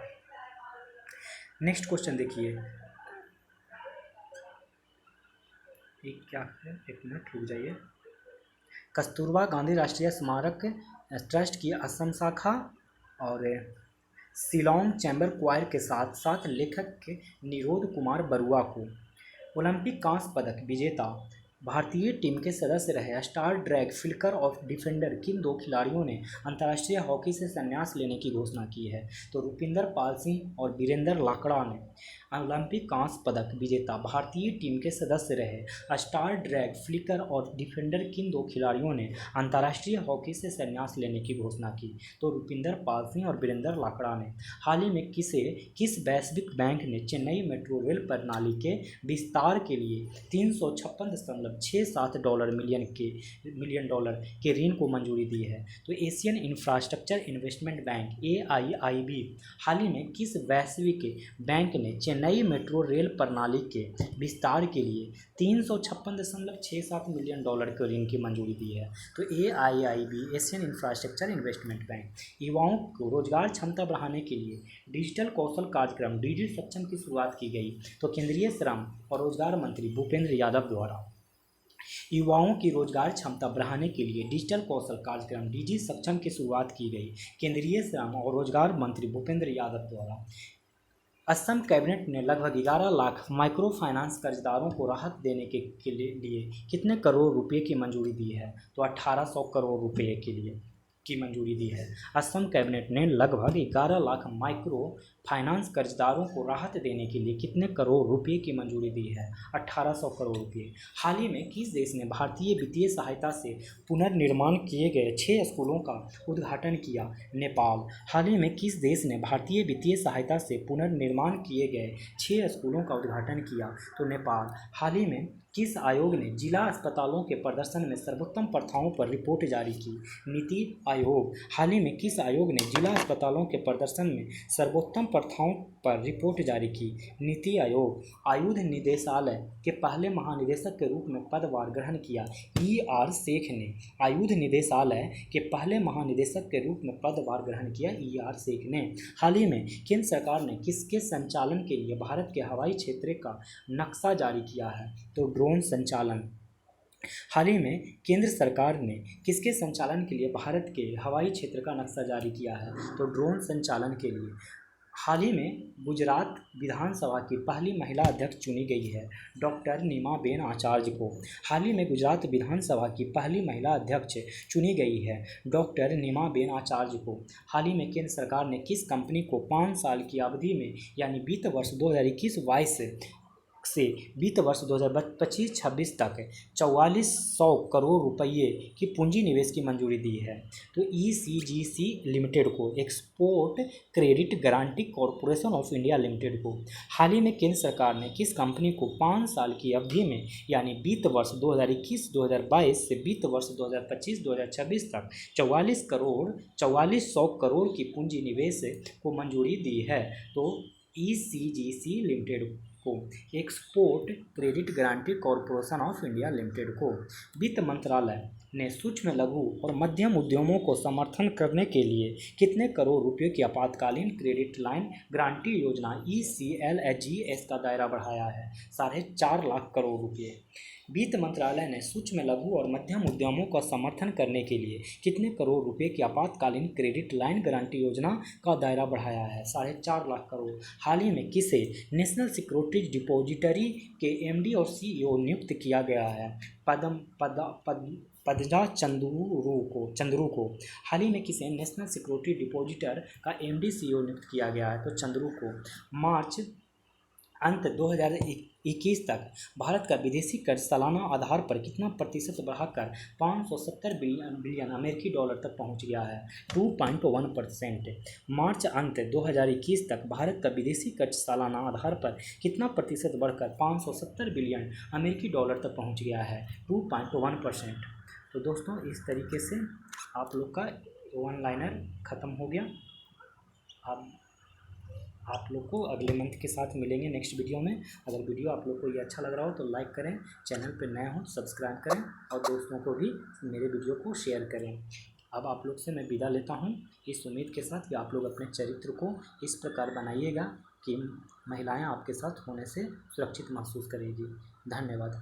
नेक्स्ट क्वेश्चन देखिए, एक क्या है, एक मिनट रुक जाइए। कस्तूरबा गांधी राष्ट्रीय स्मारक ट्रस्ट की असम शाखा और शिलोंग चैम्बर क्वायर के साथ साथ लेखक निरोध कुमार बरुआ को ओलंपिक कांस्य पदक विजेता भारतीय टीम के सदस्य रहे स्टार ड्रैग फ्लिकर और डिफेंडर किन दो खिलाड़ियों ने अंतर्राष्ट्रीय हॉकी से संन्यास लेने की घोषणा की है? तो रुपिंदर पाल सिंह और वीरेंद्र लाकड़ा ने ओलंपिक कांस्य पदक विजेता भारतीय टीम के सदस्य रहे स्टार ड्रैग फ्लिकर और डिफेंडर किन दो खिलाड़ियों ने अंतर्राष्ट्रीय हॉकी से संन्यास लेने की घोषणा की? तो रुपिंदर पाल सिंह और वीरेंद्र लाकड़ा ने। हाल ही में किस वैश्विक बैंक ने चेन्नई मेट्रो रेल प्रणाली के विस्तार के लिए $356.67 मिलियन के ऋण को मंजूरी दी है? तो Asian infrastructure investment bank AIIB हाल ही में किस वैश्विक बैंक ने चेन्नई मेट्रो रेल प्रणाली के विस्तार के लिए $356.67 मिलियन के ऋण की मंजूरी दी है? तो AIIB Asian infrastructure investment bank. युवाओं को रोजगार क्षमता बढ़ाने के लिए डिजिटल कौशल कार्यक्रम DG सक्षम की शुरुआत की गई। तो केंद्रीय श्रम और रोजगार मंत्री भूपेंद्र यादव द्वारा युवाओं की रोजगार क्षमता बढ़ाने के लिए डिजिटल कौशल कार्यक्रम DG सक्षम की शुरुआत की गई। केंद्रीय श्रम और रोजगार मंत्री भूपेंद्र यादव द्वारा। असम कैबिनेट ने लगभग 11 लाख माइक्रो फाइनेंस कर्जदारों को राहत देने के लिए कितने करोड़ रुपए की मंजूरी दी है? तो 1800 करोड़ रुपए के लिए की मंजूरी दी है। असम कैबिनेट ने लगभग 11 लाख माइक्रो फाइनेंस कर्जदारों को राहत देने के लिए कितने करोड़ रुपए की मंजूरी दी है? 1800 करोड़ रुपए। हाल ही में किस देश ने भारतीय वित्तीय सहायता से पुनर्निर्माण किए गए 6 स्कूलों का उद्घाटन किया? नेपाल। हाल ही में किस देश ने भारतीय वित्तीय सहायता से पुनर्निर्माण किए गए 6 स्कूलों का उद्घाटन किया? तो नेपाल। हाल ही में किस आयोग ने जिला अस्पतालों के प्रदर्शन में सर्वोत्तम प्रथाओं पर रिपोर्ट जारी की? नीति आयोग। हाल ही में किस आयोग ने जिला अस्पतालों के प्रदर्शन में सर्वोत्तम प्रथाओं पर रिपोर्ट जारी की? नीति आयोग। आयुध निदेशालय के पहले महानिदेशक के रूप में पदभार ग्रहण किया? ER शेख ने आयुध निदेशालय के पहले महानिदेशक के रूप में पदभार ग्रहण किया? ER शेख ने। हाल ही में केंद्र सरकार ने किसके संचालन के लिए भारत के हवाई क्षेत्र का नक्शा जारी किया है? तो ड्रोन संचालन। हाल ही में केंद्र सरकार ने किसके संचालन के लिए भारत के हवाई क्षेत्र का नक्शा जारी किया है? तो ड्रोन संचालन के लिए। हाल ही में गुजरात विधानसभा की पहली महिला अध्यक्ष चुनी गई है डॉक्टर नीमाबेन आचार्य को। हाल ही में गुजरात विधानसभा की पहली महिला अध्यक्ष चुनी गई है डॉक्टर नीमाबेन आचार्य को। हाल ही में केंद्र सरकार ने किस कंपनी को 5 साल की अवधि में यानी वित्त वर्ष 2021-22 से वित्त वर्ष 2025-26 तक 4400 करोड़ रुपये की पूंजी निवेश की मंजूरी दी है? तो ECGC लिमिटेड को, export credit guarantee corporation of India limited को। हाल ही में केंद्र सरकार ने किस कंपनी को 5 साल की अवधि में यानी वित्त वर्ष 2021-2022 से वित्त वर्ष 2025-2026 तक 4400 करोड़ की पूंजी निवेश को मंजूरी दी है? तो ECGC लिमिटेड को, export credit guarantee corporation of India limited को। वित्त मंत्रालय ने सूक्ष्म लघु और मध्यम उद्यमों को समर्थन करने के लिए कितने करोड़ रुपए की आपातकालीन क्रेडिट लाइन गारंटी योजना ECLGS का दायरा बढ़ाया है? 4.5 लाख करोड़ रुपए। वित्त मंत्रालय ने सूक्ष्म लघु और मध्यम उद्यमों का समर्थन करने के लिए कितने करोड़ रुपए की आपातकालीन क्रेडिट लाइन गारंटी योजना का दायरा बढ़ाया है? 4.5 लाख करोड़। हाल ही में किसे नेशनल सिक्योरिटीज डिपॉजिटरी के MD और CEO नियुक्त किया गया है? पद्मा चंद्रू को। हाल ही में किसे नेशनल सिक्योरिटी डिपॉजिटर का MD CEO नियुक्त किया गया है? तो चंद्रू को। मार्च अंत 2021 तक भारत का विदेशी कर्ज सालाना आधार पर कितना प्रतिशत बढ़ाकर 570 बिलियन अमेरिकी डॉलर तक पहुंच गया है? 2.1%। मार्च अंत 2021 तक भारत का विदेशी कर्ज सालाना आधार पर कितना प्रतिशत बढ़कर 570 बिलियन अमेरिकी डॉलर तक पहुंच गया है? 2.1%। तो दोस्तों इस तरीके से आप लोग का वन लाइनर ख़त्म हो गया। आप लोग को अगले मंथ के साथ मिलेंगे नेक्स्ट वीडियो में। अगर वीडियो आप लोग को ये अच्छा लग रहा हो तो लाइक करें, चैनल पर नए हो सब्सक्राइब करें और दोस्तों को भी मेरे वीडियो को शेयर करें। अब आप लोग से मैं विदा लेता हूँ इस उम्मीद के साथ कि आप लोग अपने चरित्र को इस प्रकार बनाइएगा कि महिलाएं आपके साथ होने से सुरक्षित महसूस करेगी। धन्यवाद।